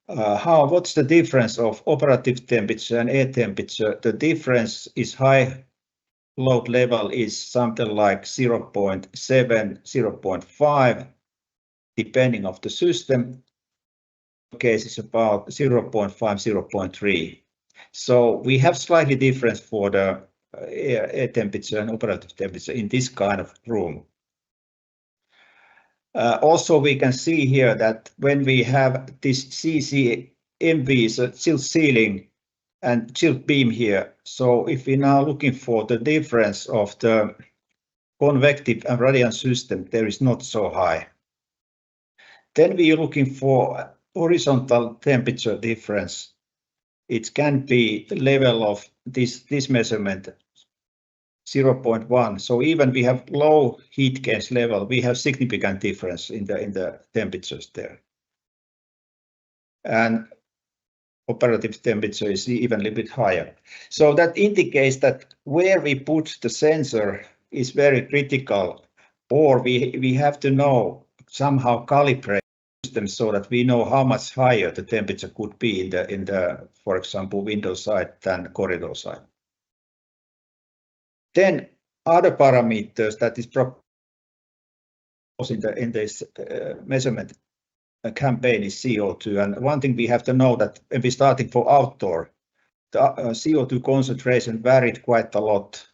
what's the difference of operative temperature and air temperature? The difference is high load level is something like 0.7, 0.5, depending of the system. Case is about 0.5, 0.3. So we have slightly difference for the air temperature and operative temperature in this kind of room. Also, we can see here that when we have this CCMV, so chilled ceiling and chilled beam here, so if we're now looking for the difference of the convective and radiant system, there is not so high. Then we are looking for horizontal temperature difference. It can be the level of this measurement 0.1. So even we have low heat gains level, we have significant difference in the temperatures there. And operative temperature is even a little bit higher. So that indicates that where we put the sensor is very critical, or we have to know somehow calibrate system so that we know how much higher the temperature could be in the for example window side than corridor side. Then other parameters that is proposed in this measurement campaign is CO2, and one thing we have to know that when we're starting for outdoor, the CO2 concentration varied quite a lot,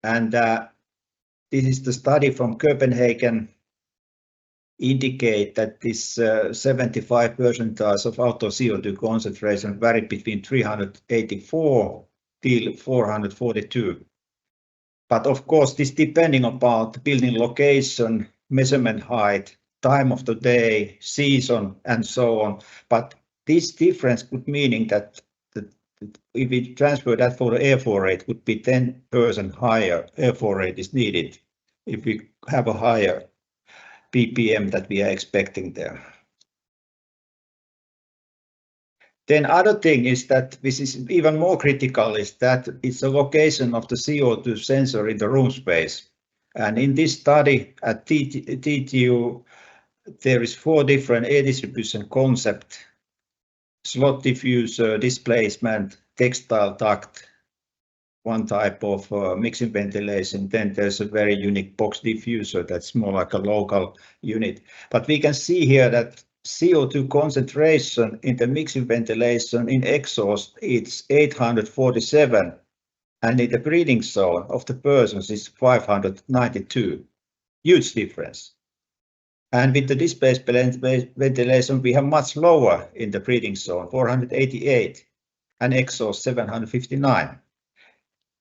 and this is the study from Copenhagen indicate that this 75 percentiles of outdoor CO2 concentration varied between 384 till 442. But of course, this depending upon the building location, measurement height, time of the day, season, and so on. But this difference could meaning that if we transfer that for the airflow rate, would be 10% higher airflow rate is needed if we have a higher ppm that we are expecting there. Then other thing is that this is even more critical is that it's the location of the CO2 sensor in the room space. And in this study at TTU, there is 4 different air distribution concepts: slot diffuser, displacement, textile duct, one type of mixing ventilation. Then there's a very unique box diffuser that's more like a local unit. But we can see here that CO2 concentration in the mixing ventilation in exhaust, it's 847, and in the breathing zone of the persons is 592. Huge difference. And with the displacement ventilation, we have much lower in the breathing zone, 488, and exhaust 759.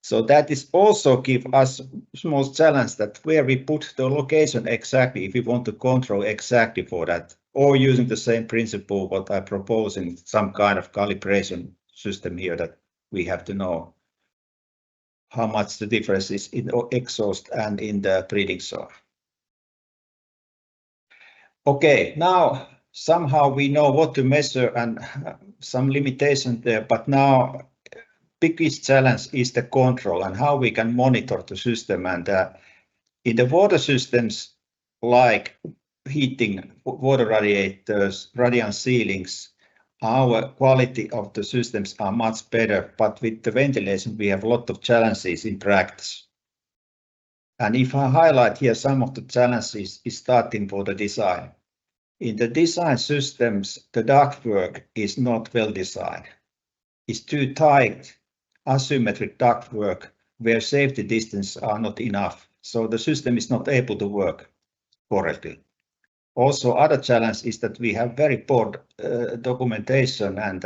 So that is also give us small challenge that where we put the location exactly, if we want to control exactly for that, or using the same principle what I propose in some kind of calibration system here, that we have to know how much the difference is in exhaust and in the breathing zone. Okay, now somehow we know what to measure and some limitation there, but now biggest challenge is the control and how we can monitor the system. And in the water systems, like heating, water radiators, radiant ceilings, our quality of the systems are much better, but with the ventilation, we have a lot of challenges in practice. And if I highlight here some of the challenges is starting for the design. In the design systems, the ductwork is not well designed. It's too tight, asymmetric ductwork where safety distance are not enough. So the system is not able to work correctly. Also, other challenge is that we have very poor documentation, and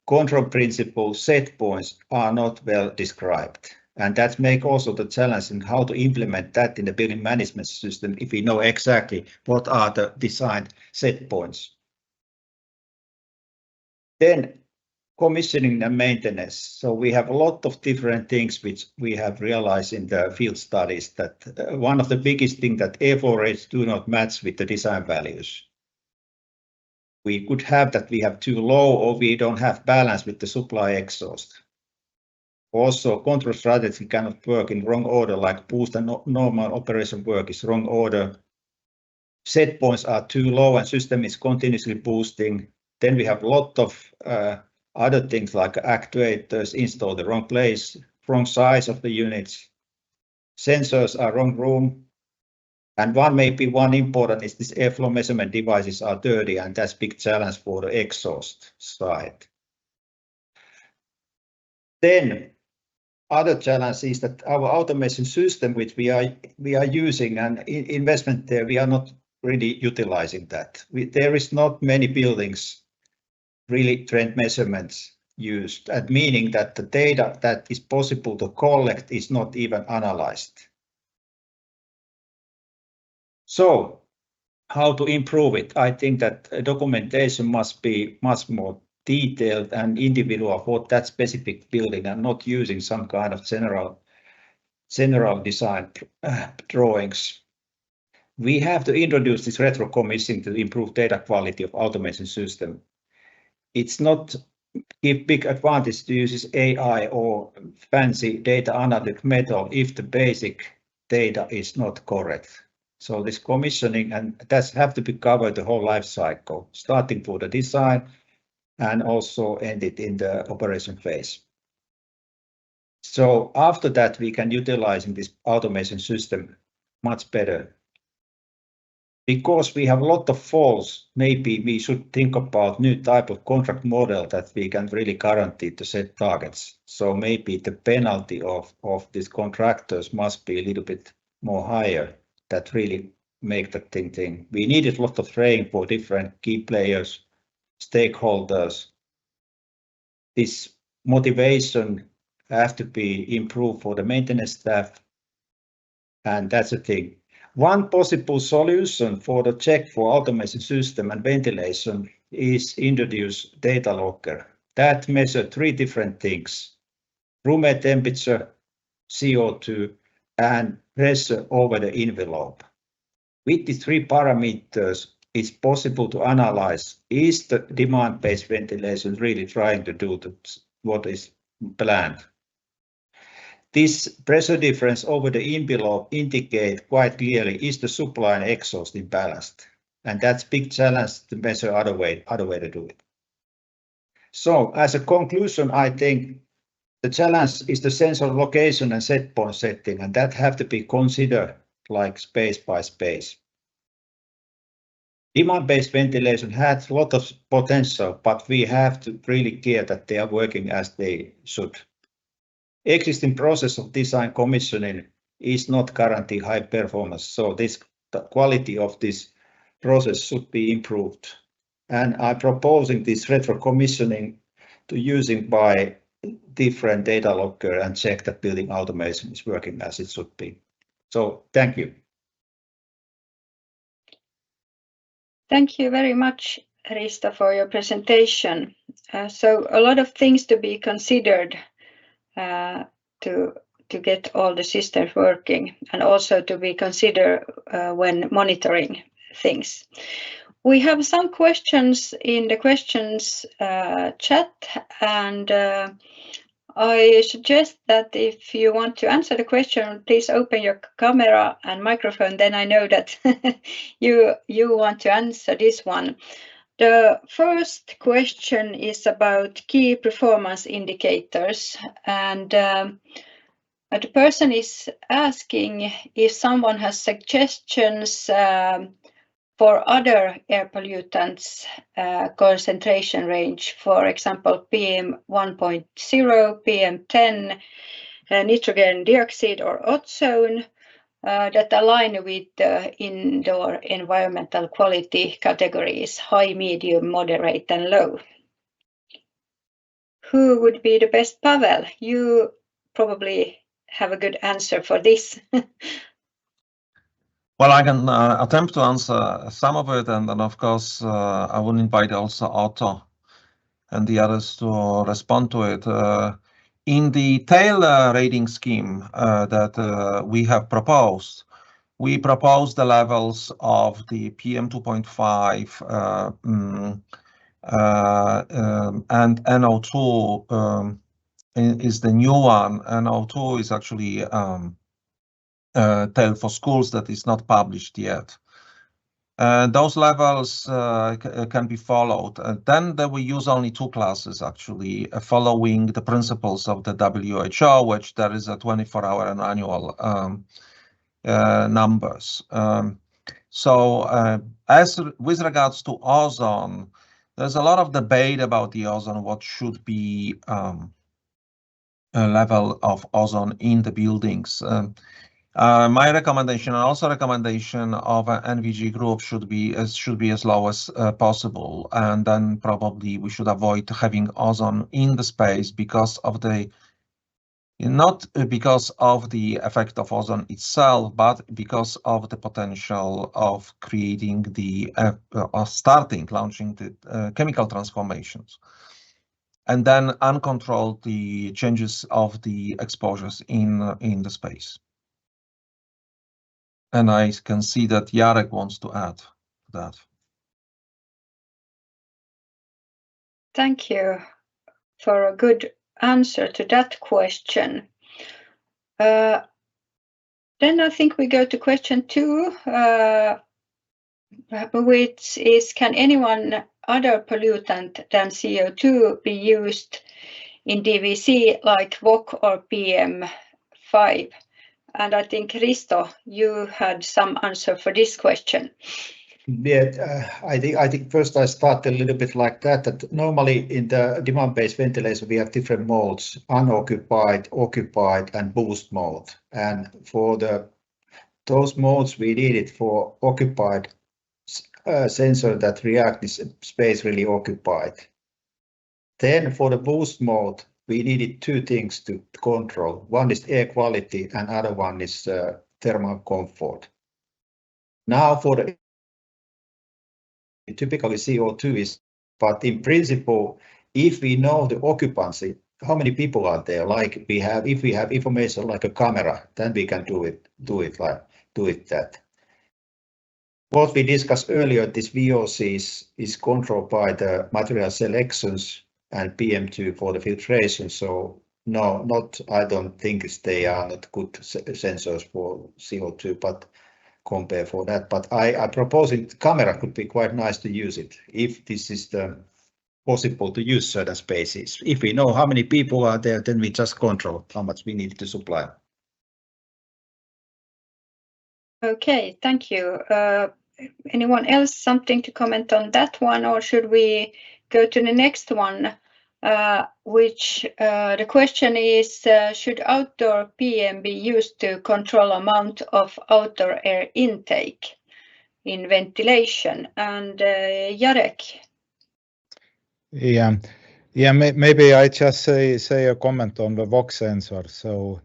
control principle set points are not well described. And that makes also the challenge in how to implement that in the building management system if we know exactly what are the designed set points. Then commissioning and maintenance. So we have a lot of different things which we have realized in the field studies, that one of the biggest things that airflow rates do not match with the design values. We could have that we have too low, or we don't have balance with the supply exhaust. Also, control strategy cannot work in wrong order, like boost and normal operation work is wrong order. Set points are too low and system is continuously boosting. Then we have a lot of other things like actuators installed the wrong place, wrong size of the units. Sensors are wrong room. And one important is this airflow measurement devices are dirty, and that's big challenge for the exhaust side. Then other challenge is that our automation system, which we are using, and investment there, we are not really utilizing that. There is not many buildings really trend measurements used, and meaning that the data that is possible to collect is not even analyzed. So how to improve it? I think that documentation must be much more detailed and individual for that specific building, and not using some kind of general design drawings. We have to introduce this retro commissioning to improve data quality of automation system. It's not give big advantage to use AI or fancy data analytic method if the basic data is not correct. So this commissioning, and that's have to be covered the whole life cycle, starting for the design and also ended in the operation phase. So after that, we can utilize this automation system much better. Because we have a lot of faults, maybe we should think about new type of contract model that we can really guarantee to set targets. So maybe the penalty of these contractors must be a little bit more higher, that really make the thing. We needed a lot of training for different key players, stakeholders. This motivation has to be improved for the maintenance staff, and that's the thing. One possible solution for the check for automation system and ventilation is introduce data logger that measure 3 different things: room air temperature, CO2, and pressure over the envelope. With these 3 parameters, it's possible to analyze, is the demand-based ventilation really trying to do what is planned? This pressure difference over the envelope indicate quite clearly, is the supply and exhaust imbalanced? And that's big challenge to measure other way to do it. So as a conclusion, I think the challenge is the sensor location and set point setting, and that have to be considered like space by space. Demand-based ventilation has a lot of potential, but we have to really care that they are working as they should. Existing process of design commissioning is not guaranteeing high performance, so the quality of this process should be improved. And I'm proposing this retro commissioning to using by different data logger and check that building automation is working as it should be. So thank you. Thank you very much, Risto, for your presentation. So a lot of things to be considered to get all the systems working, and also to be considered when monitoring things. We have some questions in the questions chat, and I suggest that if you want to answer the question, please open your camera and microphone, then I know that you want to answer this one. The first question is about key performance indicators, and the person is asking if someone has suggestions for other air pollutants concentration range, for example, PM 1.0, PM 10, nitrogen dioxide or ozone, that align with the indoor environmental quality categories, high, medium, moderate, and low. Who would be the best? Pavel, you probably have a good answer for this. Well, I can attempt to answer some of it, and then of course I will invite also Otto and the others to respond to it. In the tail rating scheme that we have proposed, we propose the levels of the PM 2.5 and NO2 is the new one. NO2 is actually tail for schools that is not published yet. Those levels can be followed. Then we use only two classes, actually, following the principles of the WHO, which there is a 24-hour and annual numbers. As with regards to ozone, there's a lot of debate about the ozone, what should be a level of ozone in the buildings. My recommendation, and also recommendation of an NVG group, should be as low as possible, and then probably we should avoid having ozone in the space because of the, not because of the effect of ozone itself, but because of the potential of creating the launching the chemical transformations, and then uncontrolled the changes of the exposures in the space. And I can see that Jarek wants to add to that. Thank you for a good answer to that question. Then I think we go to question 2, which is, can anyone other pollutant than CO2 be used in DVC like VOC or PM5? And I think, Risto, you had some answer for this question. Yeah, I think first I start a little bit like that normally in the demand-based ventilation we have different modes: unoccupied, occupied, and boost mode. And for those modes we needed for occupied sensor that react is space really occupied. Then for the boost mode we needed two things to control. One is air quality and other one is thermal comfort. Now for the typically CO2 is, but in principle, if we know the occupancy, how many people are there, like we have, if we have information like a camera, then we can do it that. what we discussed earlier, this VOCs is controlled by the material selections and PM2 for the filtration. So no, I don't think they are not good sensors for CO2, but compare for that. But I propose it, camera could be quite nice to use it if this is the possible to use certain spaces. If we know how many people are there, then we just control how much we need to supply. Okay, thank you. Anyone else something to comment on that one, or should we go to the next one? Which the question is, should outdoor PM be used to control amount of outdoor air intake in ventilation? And Jarek. Yeah, maybe I just say a comment on the VOC sensor. So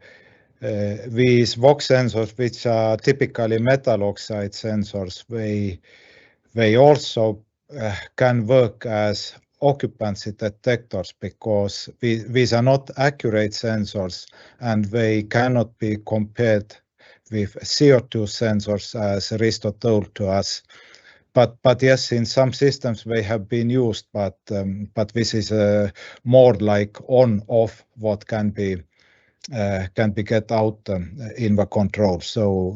these VOC sensors, which are typically metal oxide sensors, they also can work as occupancy detectors because these are not accurate sensors and they cannot be compared with CO2 sensors, as Risto told to us. But yes, in some systems they have been used, but this is more like on-off what can be get out in the control. So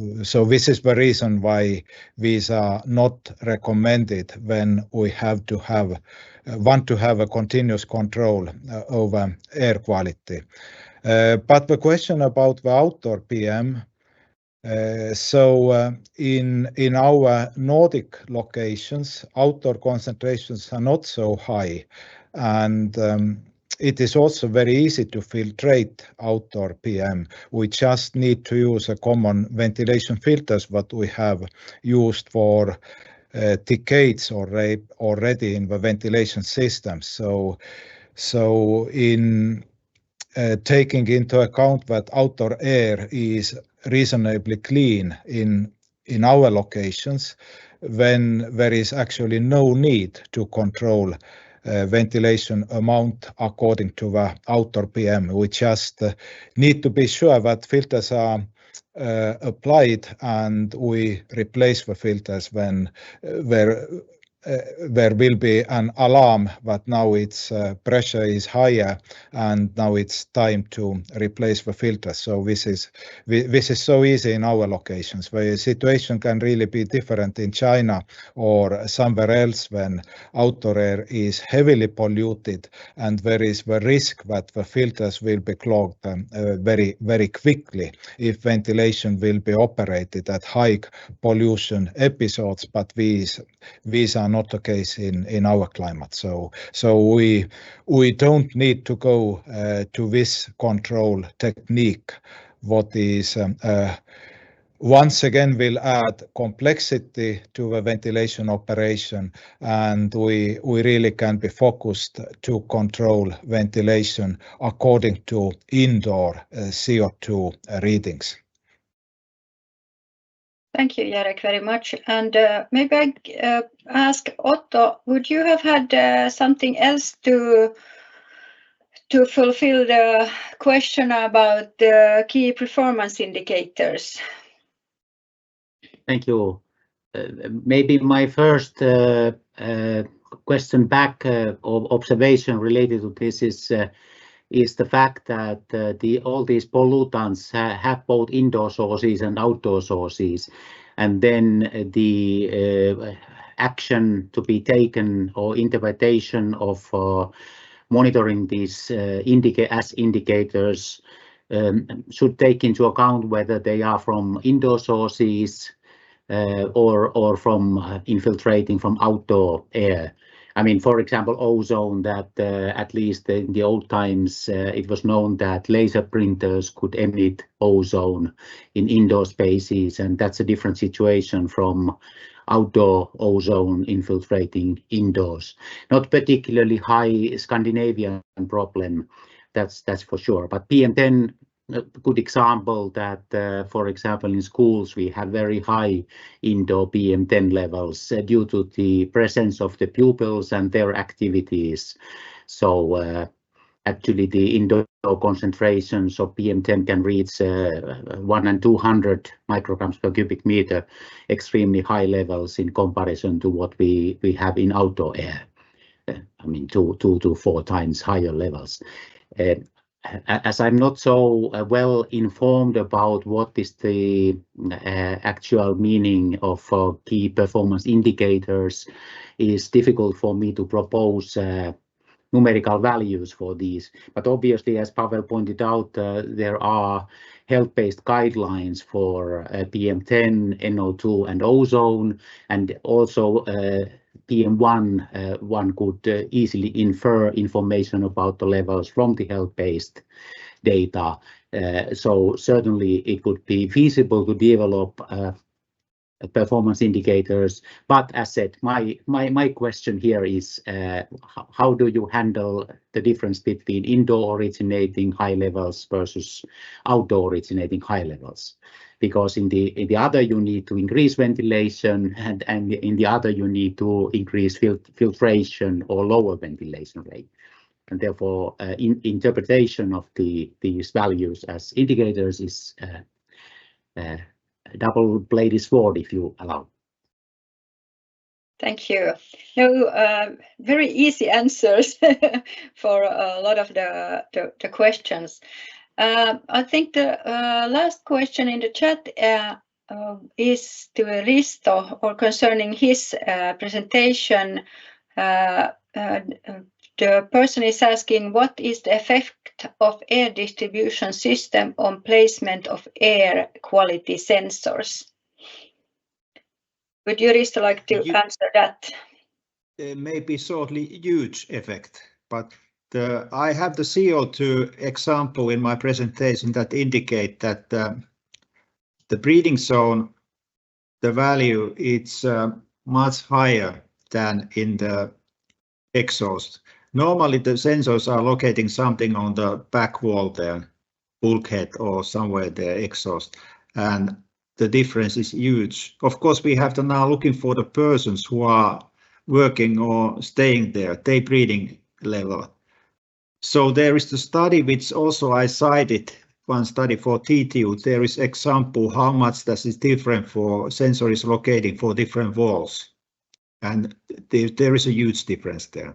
this is the reason why these are not recommended when we want to have a continuous control over air quality. But the question about the outdoor PM. In our Nordic locations, outdoor concentrations are not so high, and it is also very easy to filtrate outdoor PM. We just need to use a common ventilation filters what we have used for decades already in the ventilation system. So in taking into account that outdoor air is reasonably clean in our locations, when there is actually no need to control ventilation amount according to the outdoor PM. We just need to be sure that filters are applied and we replace the filters when there will be an alarm, but now its pressure is higher and now it's time to replace the filters. So this is so easy in our locations. The situation can really be different in China or somewhere else when outdoor air is heavily polluted and there is the risk that the filters will be clogged very, very quickly if ventilation will be operated at high pollution episodes, but these are not the case in our climate. So we don't need to go to this control technique. What is once again will add complexity to the ventilation operation, and we really can be focused to control ventilation according to indoor CO2 readings. Thank you, Jarek, very much. And maybe I ask Otto, would you have had something else to fulfill the question about the key performance indicators? Thank you. Maybe my first question back or observation related to this is the fact that all these pollutants have both indoor sources and outdoor sources, and then the action to be taken or interpretation of monitoring these as indicators should take into account whether they are from indoor sources or from infiltrating from outdoor air. I mean, for example, ozone, that at least in the old times, it was known that laser printers could emit ozone in indoor spaces, and that's a different situation from outdoor ozone infiltrating indoors. Not particularly high Scandinavian problem, that's for sure. But PM10, a good example that, for example, in schools, we have very high indoor PM10 levels due to the presence of the pupils and their activities. So actually the indoor concentrations of PM10 can reach 1 and 200 micrograms per cubic meter, extremely high levels in comparison to what we have in outdoor air. I mean, 2 to 4 times higher levels. As I'm not so well informed about what is the actual meaning of key performance indicators, it's difficult for me to propose numerical values for these. But obviously, as Pavel pointed out, there are health-based guidelines for PM10, NO2, and ozone, and also PM1. One could easily infer information about the levels from the health-based data. So certainly it would be feasible to develop performance indicators, but as said, my question here is how do you handle the difference between indoor originating high levels versus outdoor originating high levels? Because in the other you need to increase ventilation, and in the other you need to increase filtration or lower ventilation rate, and therefore interpretation of these values as indicators is double-bladed sword, if you allow. Thank you. No, very easy answers for a lot of the questions. I think the last question in the chat is to Risto, or concerning his presentation. The person is asking, what is the effect of air distribution system on placement of air quality sensors? Would you, Risto, like to answer that? Maybe shortly huge effect, but I have the CO2 example in my presentation that indicate that the breathing zone, the value is much higher than in the exhaust. Normally the sensors are locating something on the back wall there, bulkhead or somewhere there, exhaust, and the difference is huge. Of course, we have to now looking for the persons who are working or staying there, their breathing level. So there is the study which also I cited, one study for TTU. There is example how much that is different for sensors locating for different walls, and there is a huge difference there.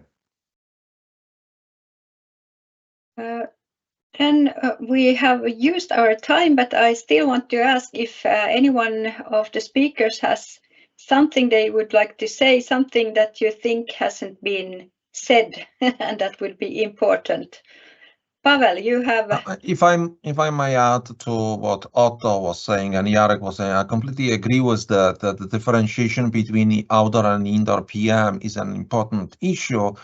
Then we have used our time, but I still want to ask if anyone of the speakers has something they would like to say, something that you think hasn't been said and that would be important. Pavel, you have. If I may add to what Otto was saying and Jarek was saying, I completely agree with that the differentiation between the outdoor and indoor PM is an important issue.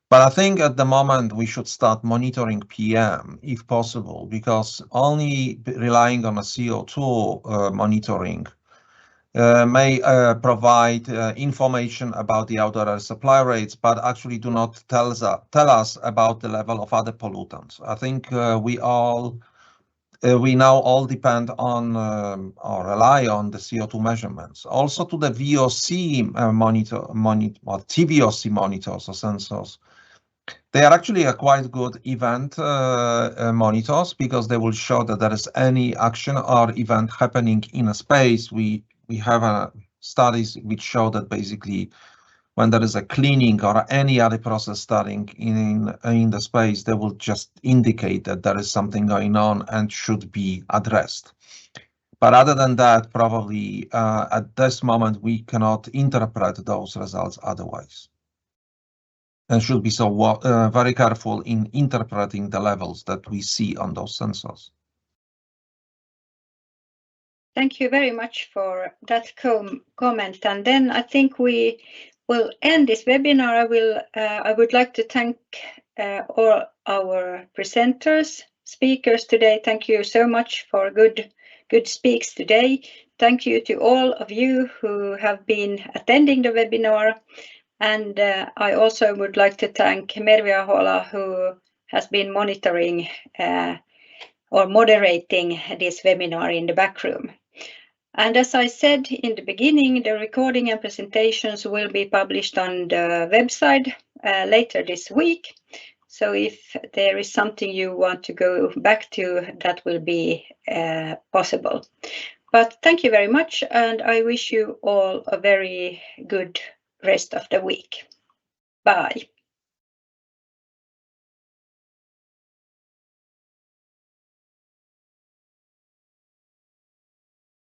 But I think at the moment we should start monitoring PM if possible, because only relying on a CO2 monitoring may provide information about the outdoor air supply rates, but actually do not tell us about the level of other pollutants. I think we now all depend on or rely on the CO2 measurements. Also to the VOC TVOC monitors or sensors. They are actually a quite good event monitors, because they will show that there is any action or event happening in a space. We have studies which show that basically when there is a cleaning or any other process starting in the space, they will just indicate that there is something going on and should be addressed. But other than that, probably at this moment, we cannot interpret those results otherwise. And should be so very careful in interpreting the levels that we see on those sensors. Thank you very much for that comment. And then I think we will end this webinar. I would like to thank all our presenters, speakers today. Thank you so much for good speaks today. Thank you to all of you who have been attending the webinar. And I also would like to thank Mervi Ahola, who has been monitoring or moderating this webinar in the back room. And as I said in the beginning, the recording and presentations will be published on the website later this week. So if there is something you want to go back to, that will be possible. But thank you very much, and I wish you all a very good rest of the week. Bye.